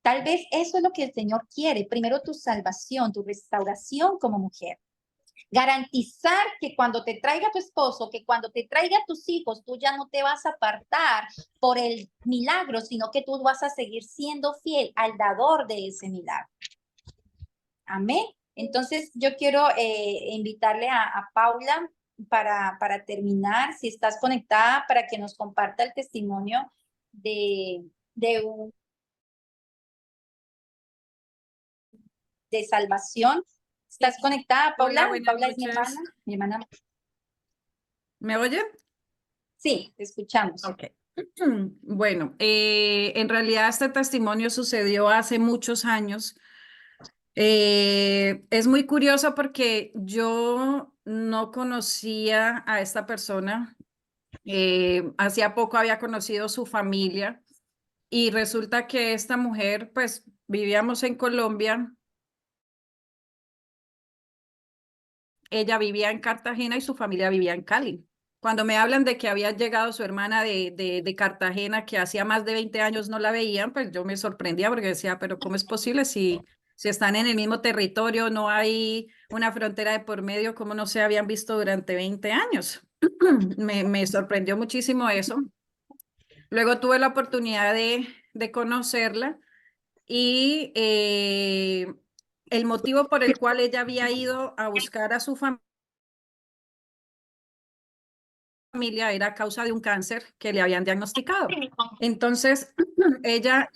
Tal vez eso es lo que el Señor quiere. Primero tu salvación, tu restauración como mujer. Garantizar que cuando te traiga tu esposo, que cuando te traiga tus hijos, tú ya no te vas a apartar por el milagro, sino que tú vas a seguir siendo fiel al dador de ese milagro. Amén. Entonces, yo quiero invitarle a Paula para terminar, si estás conectada, para que nos comparta el testimonio de salvación. ¿Estás conectada, Paula? Hola, Paula es mi noches. hermana. ¿Me oye? Sí, te escuchamos. Ok. Bueno, en realidad este testimonio sucedió hace muchos años. Es muy curioso porque yo no conocía a esta persona. Hacía poco había conocido su familia y resulta que esta mujer, pues vivíamos en Colombia. Ella vivía en Cartagena y su familia vivía en Cali. Cuando me hablan de que había llegado su hermana de Cartagena, que hacía más de 20 años no la veían, pues yo me sorprendía porque decía, pero ¿cómo es posible si están en el mismo territorio, no hay una frontera de por medio, cómo no se habían visto durante 20 años? Me sorprendió muchísimo eso. Luego tuve la oportunidad de conocerla y el motivo por el cual ella había ido a buscar a su familia familia era a causa de un cáncer que le habían diagnosticado. Entonces, ella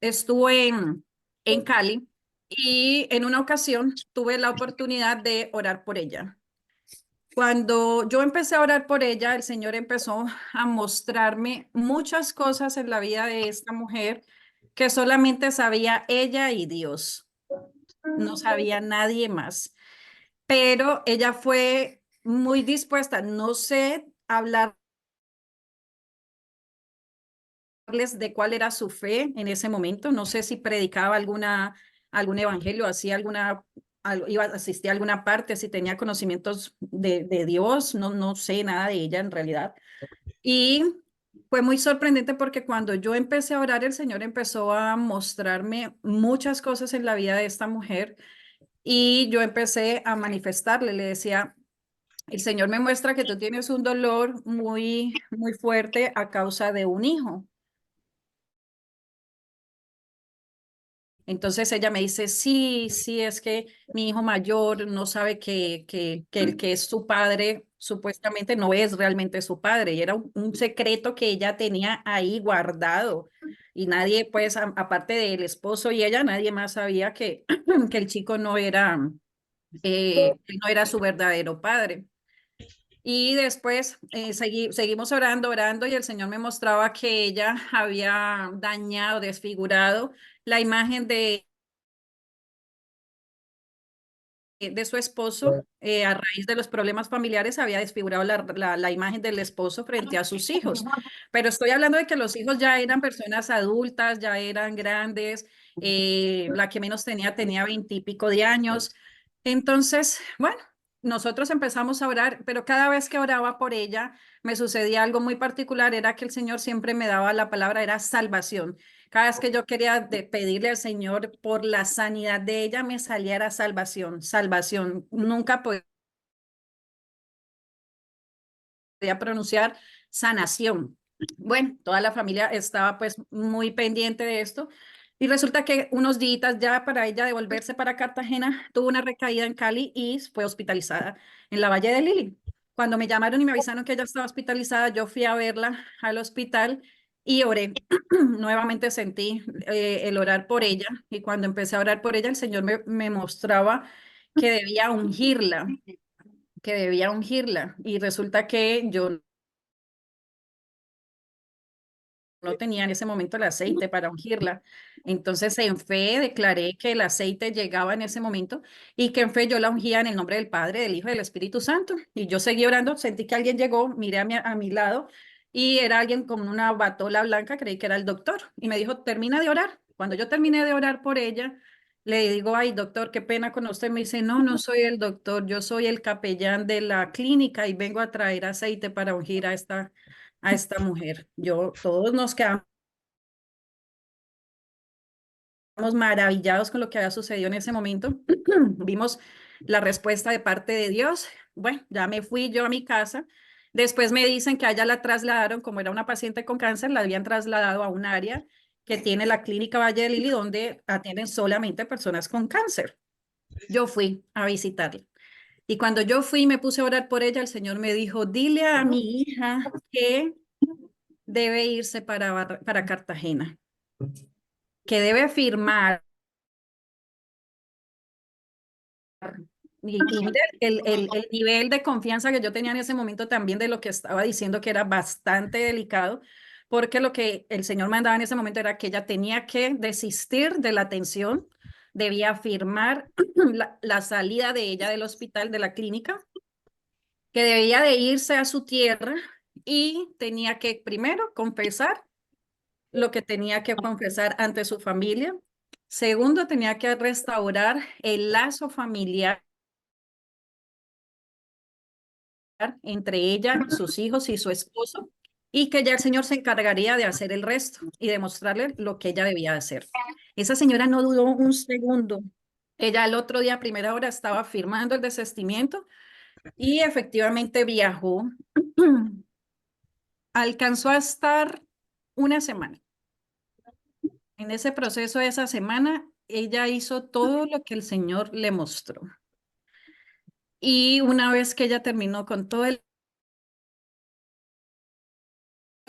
estuvo en Cali y en una ocasión tuve la oportunidad de orar por ella. Cuando yo empecé a orar por ella, el Señor empezó a mostrarme muchas cosas en la vida de esta mujer que solamente sabía ella y Dios. No sabía nadie más. Pero ella fue muy dispuesta. No sé hablarles de cuál era su fe en ese momento. No sé si predicaba algún evangelio, hacía iba a asistir a alguna parte, si tenía conocimientos de Dios. No sé nada de ella en realidad. Y fue muy sorprendente porque cuando yo empecé a orar, el Señor empezó a mostrarme muchas cosas en la vida de esta mujer y yo empecé a manifestarle, le decía, el Señor me muestra que tú tienes un dolor muy fuerte a causa de un hijo. Entonces ella me dice, sí, es que mi hijo mayor no sabe que el que es su padre supuestamente no es realmente su padre y era un secreto que ella tenía ahí guardado y nadie, pues, aparte del esposo y ella, nadie más sabía que, que el chico no era su verdadero padre. Y después seguimos orando y el Señor me mostraba que ella había dañado, desfigurado la imagen de su esposo a raíz de los problemas familiares, había desfigurado la imagen del esposo frente a sus hijos. Pero estoy hablando de que los hijos ya eran personas adultas, ya eran grandes, la que menos tenía 20 y pico de años. Entonces, bueno, nosotros empezamos a orar, pero cada vez que oraba por ella, me sucedía algo muy particular, era que el Señor siempre me daba la palabra, era salvación. Cada vez que yo quería pedirle al Señor por la sanidad de ella, me saliera salvación, salvación. Nunca podía pronunciar sanación. Bueno, toda la familia estaba pues muy pendiente de esto y resulta que unos días ya para ella devolverse para Cartagena, tuvo una recaída en Cali y fue hospitalizada en la Valle de Lili. Cuando me llamaron y me avisaron que ella estaba hospitalizada, yo fui a verla al hospital y oré. Nuevamente sentí el orar por ella y cuando empecé a orar por ella, el Señor me mostraba que debía ungirla y resulta que yo no tenía en ese momento el aceite para ungirla. Entonces en fe declaré que el aceite llegaba en ese momento y que en fe yo la ungía en el nombre del Padre, del Hijo y del Espíritu Santo. Y yo seguí orando, sentí que alguien llegó, miré a mi lado y era alguien con una batola blanca, creí que era el doctor y me dijo, termina de orar. Cuando yo terminé de orar por ella, le digo, ay, doctor, qué pena con usted. Me dice, no soy el doctor, yo soy el capellán de la clínica y vengo a traer aceite para ungir a esta mujer. Todos nos quedamos maravillados con lo que había sucedido en ese momento. Vimos la respuesta de parte de Dios. Bueno, ya me fui yo a mi casa. Después me dicen que a ella la trasladaron, como era una paciente con cáncer, la habían trasladado a un área que tiene la clínica Valle de Lili, donde atienden solamente personas con cáncer. Yo fui a visitarla. Y cuando yo fui y me puse a orar por ella, el Señor me dijo, dile a mi hija que debe irse para Cartagena, que debe firmar. Y mira el nivel de confianza que yo tenía en ese momento también de lo que estaba diciendo, que era bastante delicado, porque lo que el Señor mandaba en ese momento era que ella tenía que desistir de la atención, debía firmar la salida de ella del hospital, de la clínica, que debía de irse a su tierra y tenía que primero confesar lo que tenía que confesar ante su familia. Segundo, tenía que restaurar el lazo familiar entre ella, sus hijos y su esposo, y que ya el Señor se encargaría de hacer el resto y de mostrarle lo que ella debía hacer. Esa señora no dudó un segundo. Ella el otro día, a primera hora, estaba firmando el desistimiento y efectivamente viajó. Alcanzó a estar una semana. En ese proceso de esa semana, ella hizo todo lo que el Señor le mostró. Y una vez que ella terminó con todo el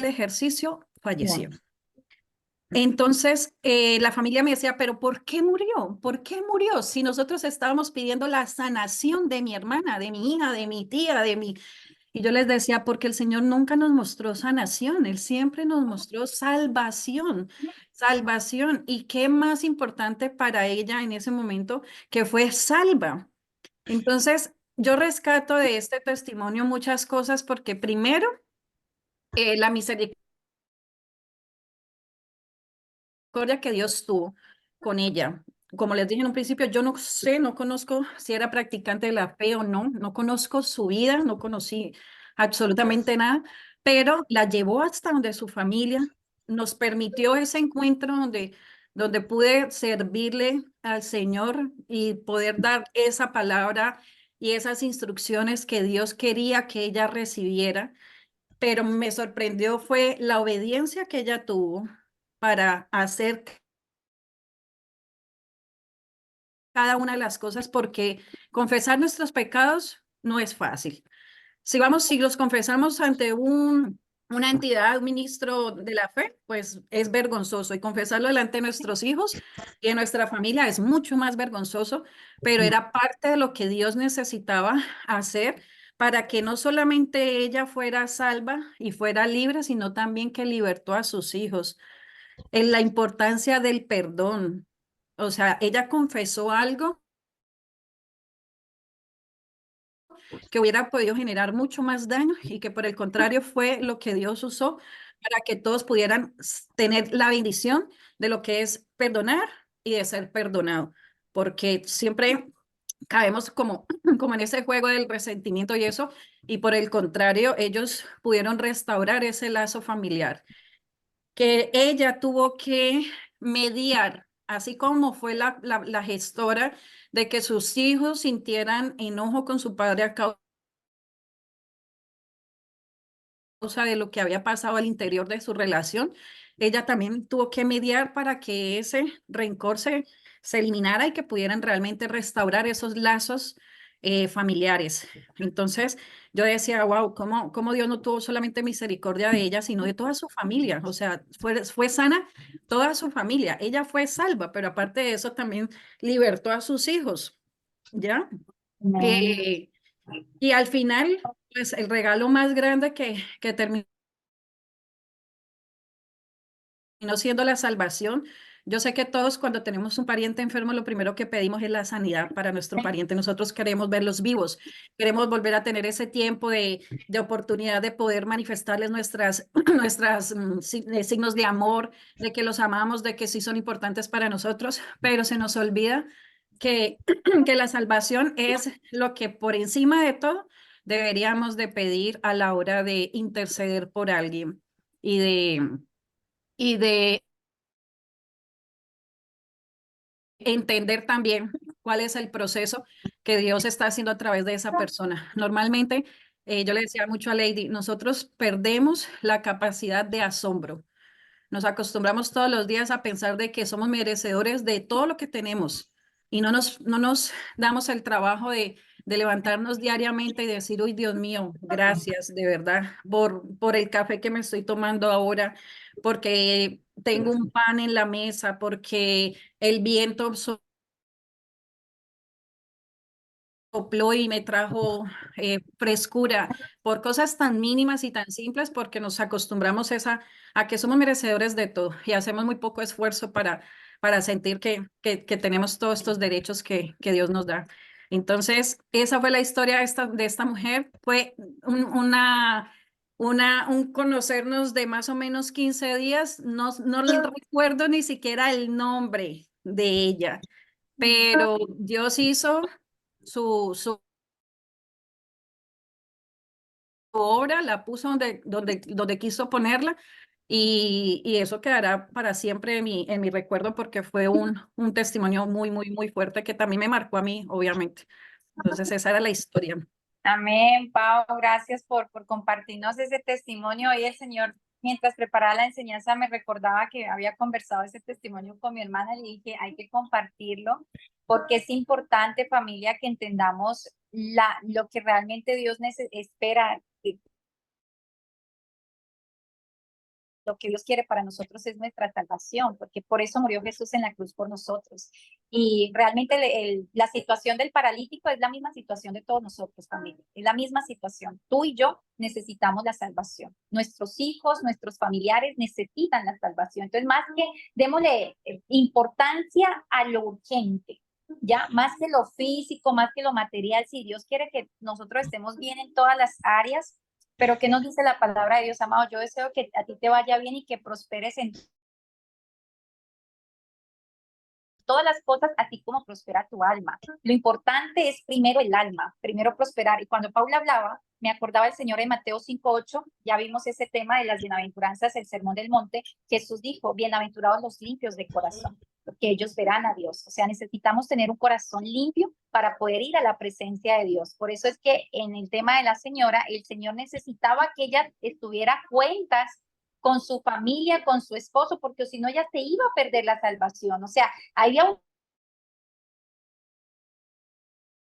ejercicio, falleció. Entonces, la familia me decía, pero ¿por qué murió? ¿Por qué murió? Si nosotros estábamos pidiendo la sanación de mi hermana, de mi hija, de mi tía, de mi... Y yo les decía, porque el Señor nunca nos mostró sanación, Él siempre nos mostró salvación, salvación. ¿Y qué más importante para ella en ese momento que fue salva? Entonces, yo rescato de este testimonio muchas cosas porque primero, la misericordia que Dios tuvo con ella. Como les dije en un principio, yo no sé, no conozco si era practicante de la fe o no, no conozco su vida, no conocí absolutamente nada, pero la llevó hasta donde su familia nos permitió ese encuentro donde pude servirle al Señor y poder dar esa palabra y esas instrucciones que Dios quería que ella recibiera. Pero me sorprendió fue la obediencia que ella tuvo para hacer cada una de las cosas, porque confesar nuestros pecados no es fácil. Si los confesamos ante una entidad, un ministro de la fe, pues es vergonzoso. Y confesarlo delante de nuestros hijos y de nuestra familia es mucho más vergonzoso, pero era parte de lo que Dios necesitaba hacer para que no solamente ella fuera salva y fuera libre, sino también que libertó a sus hijos. En la importancia del perdón. O sea, ella confesó algo que hubiera podido generar mucho más daño y que por el contrario fue lo que Dios usó para que todos pudieran tener la bendición de lo que es perdonar y de ser perdonado, porque siempre caemos como en ese juego del resentimiento y eso, y por el contrario, ellos pudieron restaurar ese lazo familiar que ella tuvo que mediar, así como fue la gestora de que sus hijos sintieran enojo con su padre a causa de lo que había pasado al interior de su relación. Ella también tuvo que mediar para que ese rencor se eliminara y que pudieran realmente restaurar esos lazos familiares. Entonces yo decía, wow, ¿cómo Dios no tuvo solamente misericordia de ella, sino de toda su familia? O sea, fue sana toda su familia. Ella fue salva, pero aparte de eso también libertó a sus hijos, ¿ya? Eh, y al final, pues el regalo más grande que terminó siendo la salvación. Yo sé que todos cuando tenemos un pariente enfermo, lo primero que pedimos es la sanidad para nuestro pariente. Nosotros queremos verlos vivos, queremos volver a tener ese tiempo de oportunidad de poder manifestarles nuestras signos de amor, de que los amamos, de que sí son importantes para nosotros, pero se nos olvida que, que la salvación es lo que por encima de todo deberíamos de pedir a la hora de interceder por alguien y de entender también cuál es el proceso que Dios está haciendo a través de esa persona. Normalmente, yo le decía mucho a Lady, nosotros perdemos la capacidad de asombro. Nos acostumbramos todos los días a pensar de que somos merecedores de todo lo que tenemos y no nos damos el trabajo de levantarnos diariamente y decir, uy, Dios mío, gracias de verdad por el café que me estoy tomando ahora, porque tengo un pan en la mesa, porque el viento sopló y me trajo frescura por cosas tan mínimas y tan simples porque nos acostumbramos a que somos merecedores de todo y hacemos muy poco esfuerzo para sentir que tenemos todos estos derechos que Dios nos da. Entonces, esa fue la historia de esta mujer. Fue un conocernos de más o menos 15 días. No le recuerdo ni siquiera el nombre de ella, pero Dios hizo su obra, la puso donde quiso ponerla y eso quedará para siempre en mi recuerdo porque fue un testimonio muy, muy, muy fuerte que también me marcó a mí, obviamente. Entonces esa era la historia. Amén, Pau, gracias por compartirnos ese testimonio. Hoy el Señor, mientras preparaba la enseñanza, me recordaba que había conversado ese testimonio con mi hermana y le dije, hay que compartirlo porque es importante, familia, que entendamos lo que realmente Dios espera lo que Dios quiere para nosotros es nuestra salvación, porque por eso murió Jesús en la cruz por nosotros. Y realmente la situación del paralítico es la misma situación de todos nosotros también. Es la misma situación. Tú y yo necesitamos la salvación. Nuestros hijos, nuestros familiares necesitan la salvación. Entonces, más que démosle importancia a lo urgente, ya más que lo físico, más que lo material. Si Dios quiere que nosotros estemos bien en todas las áreas, pero ¿qué nos dice la palabra de Dios, amado? Yo deseo que a ti te vaya bien y que prosperes en todas las cosas, así como prospera tu alma. Lo importante es primero el alma, primero prosperar. Y cuando Paula hablaba, me acordaba el Señor en Mateo 5:8, ya vimos ese tema de las bienaventuranzas, el sermón del monte. Jesús dijo, bienaventurados los limpios de corazón, porque ellos verán a Dios. O sea, necesitamos tener un corazón limpio para poder ir a la presencia de Dios. Por eso es que en el tema de la señora, el Señor necesitaba que ella estuviera cuentas con su familia, con su esposo, porque si no ella se iba a perder la salvación. O sea, había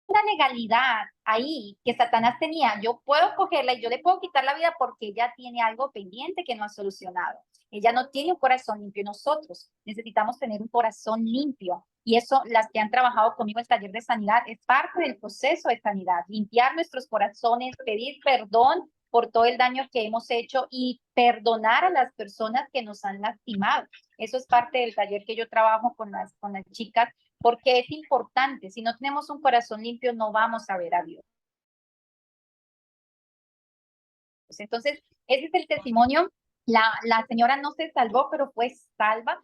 una legalidad ahí que Satanás tenía. Yo puedo cogerla y yo le puedo quitar la vida porque ella tiene algo pendiente que no ha solucionado. Ella no tiene un corazón limpio. Nosotros necesitamos tener un corazón limpio. Y eso, las que han trabajado conmigo en el taller de sanidad, es parte del proceso de sanidad. Limpiar nuestros corazones, pedir perdón por todo el daño que hemos hecho y perdonar a las personas que nos han lastimado. Eso es parte del taller que yo trabajo con las chicas, porque es importante. Si no tenemos un corazón limpio, no vamos a ver a Dios. Entonces, ese es el testimonio. La señora no se salvó, pero fue salva.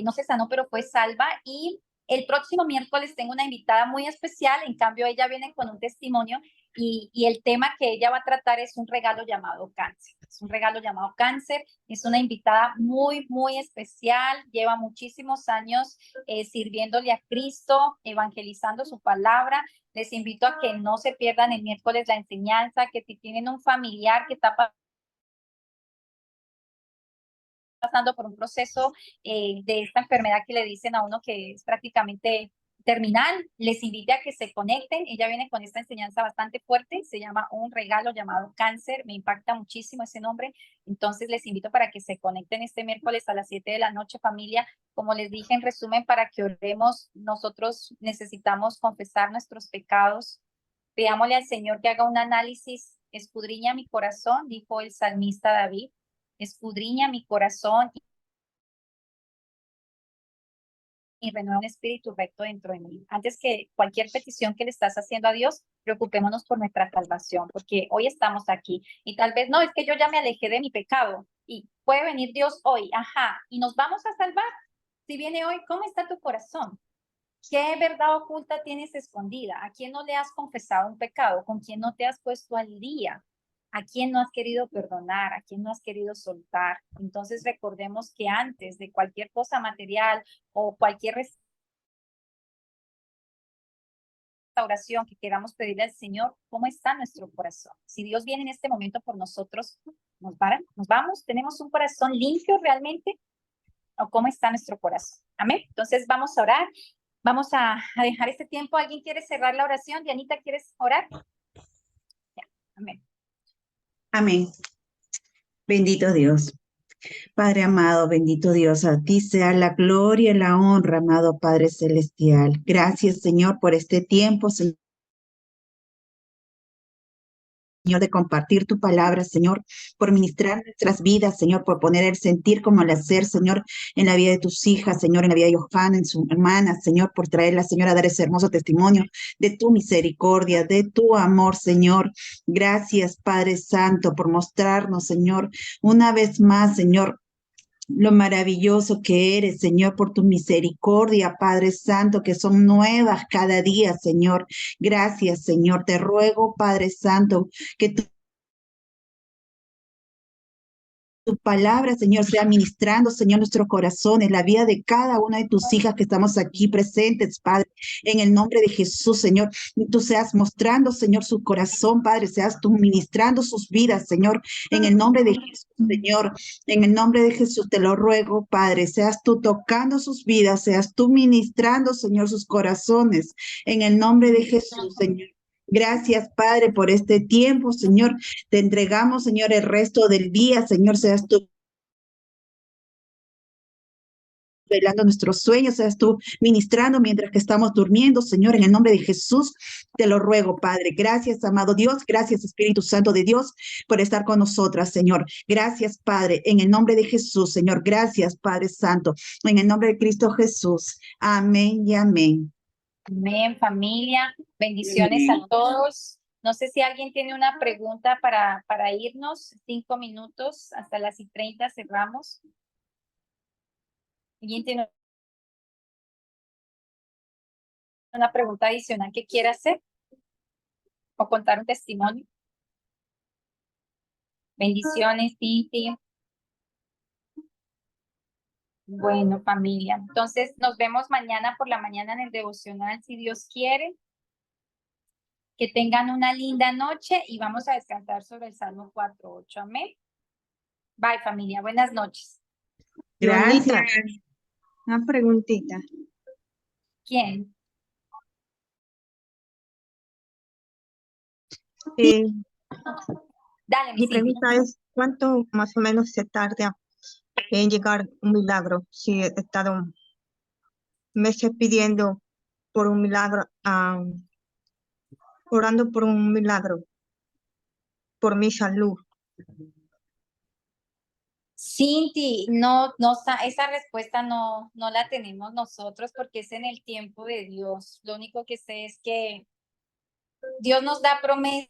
No se sanó, pero fue salva. Y el próximo miércoles tengo una invitada muy especial. En cambio, ella viene con un testimonio y el tema que ella va a tratar es un regalo llamado cáncer. Es un regalo llamado cáncer. Es una invitada muy, muy especial. Lleva muchísimos años sirviéndole a Cristo, evangelizando su palabra. Les invito a que no se pierdan el miércoles la enseñanza, que si tienen un familiar que está pasando por un proceso de esta enfermedad que le dicen a uno que es prácticamente terminal, les invite a que se conecten. Ella viene con esta enseñanza bastante fuerte, se llama Un regalo llamado cáncer, me impacta muchísimo ese nombre, entonces les invito para que se conecten este miércoles a las 7 de la noche, familia. Como les dije en resumen, para que oremos, nosotros necesitamos confesar nuestros pecados. Pidámosle al Señor que haga un análisis, escudriña mi corazón, dijo el salmista David, escudriña mi corazón y renueva un espíritu recto dentro de mí. Antes que cualquier petición que le estás haciendo a Dios, preocupémonos por nuestra salvación, porque hoy estamos aquí y tal vez no, es que yo ya me alejé de mi pecado y puede venir Dios hoy, ajá, y nos vamos a salvar. Si viene hoy, ¿cómo está tu corazón? ¿Qué verdad oculta tienes escondida? ¿A quién no le has confesado un pecado? ¿Con quién no te has puesto al día? ¿A quién no has querido perdonar? ¿A quién no has querido soltar? Entonces recordemos que antes de cualquier cosa material o cualquier restauración que queramos pedirle al Señor, ¿cómo está nuestro corazón? Si Dios viene en este momento por nosotros, ¿nos vamos? ¿Tenemos un corazón limpio realmente? ¿O cómo está nuestro corazón? Amén. Entonces vamos a orar. Vamos a dejar este tiempo. ¿Alguien quiere cerrar la oración? Dianita, ¿quieres orar? Ya. Amén. Amén. Bendito Dios. Padre amado, bendito Dios, a ti sea la gloria y la honra, amado Padre Celestial. Gracias, Señor, por este tiempo, Señor, de compartir tu palabra, Señor, por ministrar nuestras vidas, Señor, por poner el sentir como el hacer, Señor, en la vida de tus hijas, Señor, en la vida de Johanna, en su hermana, Señor, por traerla, Señor, a dar ese hermoso testimonio de tu misericordia, de tu amor, Señor. Gracias, Padre Santo, por mostrarnos, Señor, una vez más, Señor, lo maravilloso que eres, Señor, por tu misericordia, Padre Santo, que son nuevas cada día, Señor. Gracias, Señor. Te ruego, Padre Santo, que tu palabra, Señor, sea ministrando, Señor, nuestros corazones, la vida de cada una de tus hijas que estamos aquí presentes, Padre, en el nombre de Jesús, Señor. Tú seas mostrando, Señor, su corazón, Padre, seas tú ministrando sus vidas, Señor, en el nombre de Jesús, Señor. En el nombre de Jesús te lo ruego, Padre, seas tú tocando sus vidas, seas tú ministrando, Señor, sus corazones, en el nombre de Jesús, Señor. Gracias, Padre, por este tiempo, Señor. Te entregamos, Señor, el resto del día, Señor, seas tú velando nuestros sueños, seas tú ministrando mientras que estamos durmiendo, Señor, en el nombre de Jesús, te lo ruego, Padre. Gracias, amado Dios, gracias, Espíritu Santo de Dios, por estar con nosotras, Señor. Gracias, Padre, en el nombre de Jesús, Señor. Gracias, Padre Santo, en el nombre de Cristo Jesús. Amén y amén. Amén, familia. Bendiciones a todos. No sé si alguien tiene una pregunta para irnos. 5 minutos, hasta las 30 cerramos. ¿Alguien tiene una pregunta adicional que quiera hacer? ¿O contar un testimonio? Bendiciones, Titi. Bueno, familia. Entonces, nos vemos mañana por la mañana en el devocional, si Dios quiere. Que tengan una linda noche y vamos a descansar sobre el Salmo 4:8. Amén. Bye, familia. Buenas noches. Gracias. Una preguntita. ¿Quién? Dale, Mi pregunta es, ¿cuánto más o menos se tarda en llegar un milagro? Si he estado meses pidiendo por un milagro, orando por un milagro, por mi salud. Cinti, esa respuesta no la tenemos nosotros porque es en el tiempo de Dios. Lo único que sé es que Dios nos da promesas,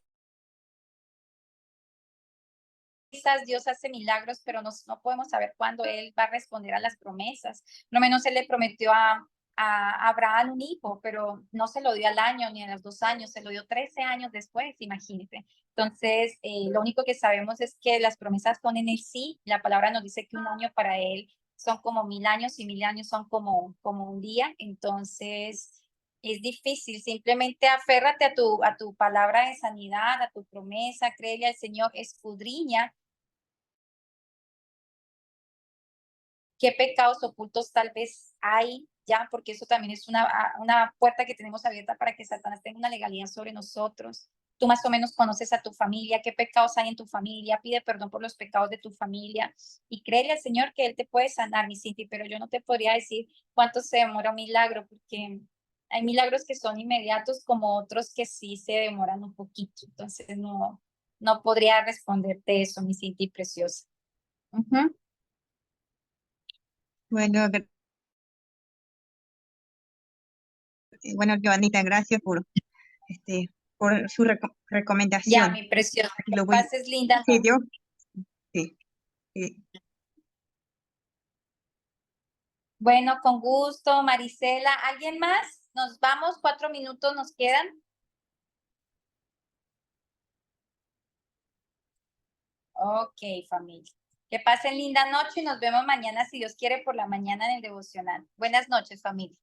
Dios hace milagros, pero no podemos saber cuándo Él va a responder a las promesas. Por lo menos Él le prometió a Abraham un hijo, pero no se lo dio al año ni a los 2 años, se lo dio 13 años después, imagínate. Entonces, lo único que sabemos es que las promesas son en el sí. La palabra nos dice que un año para Él son como 1000 años y 1000 años son como un día. Entonces, es difícil, simplemente aférrate a tu palabra de sanidad, a tu promesa, créele al Señor, escudriña qué pecados ocultos tal vez hay ya, porque eso también es una puerta que tenemos abierta para que Satanás tenga una legalidad sobre nosotros. Tú más o menos conoces a tu familia, qué pecados hay en tu familia, pide perdón por los pecados de tu familia y créele al Señor que Él te puede sanar, mi Cinti, pero yo no te podría decir cuánto se demora un milagro, porque hay milagros que son inmediatos como otros que sí se demoran un poquito. Entonces no podría responderte eso, mi Cinti preciosa. Bueno, Joanita, gracias por su recomendación. Ya, mi preciosa, que Lo voy, pases linda sí, noche. Dios, sí, sí. Bueno, con gusto, Marisela. ¿Alguien más? Nos vamos, 4 minutos nos quedan. Ok, familia. Que pasen linda noche y nos vemos mañana, si Dios quiere, por la mañana en el devocional. Buenas noches, familia.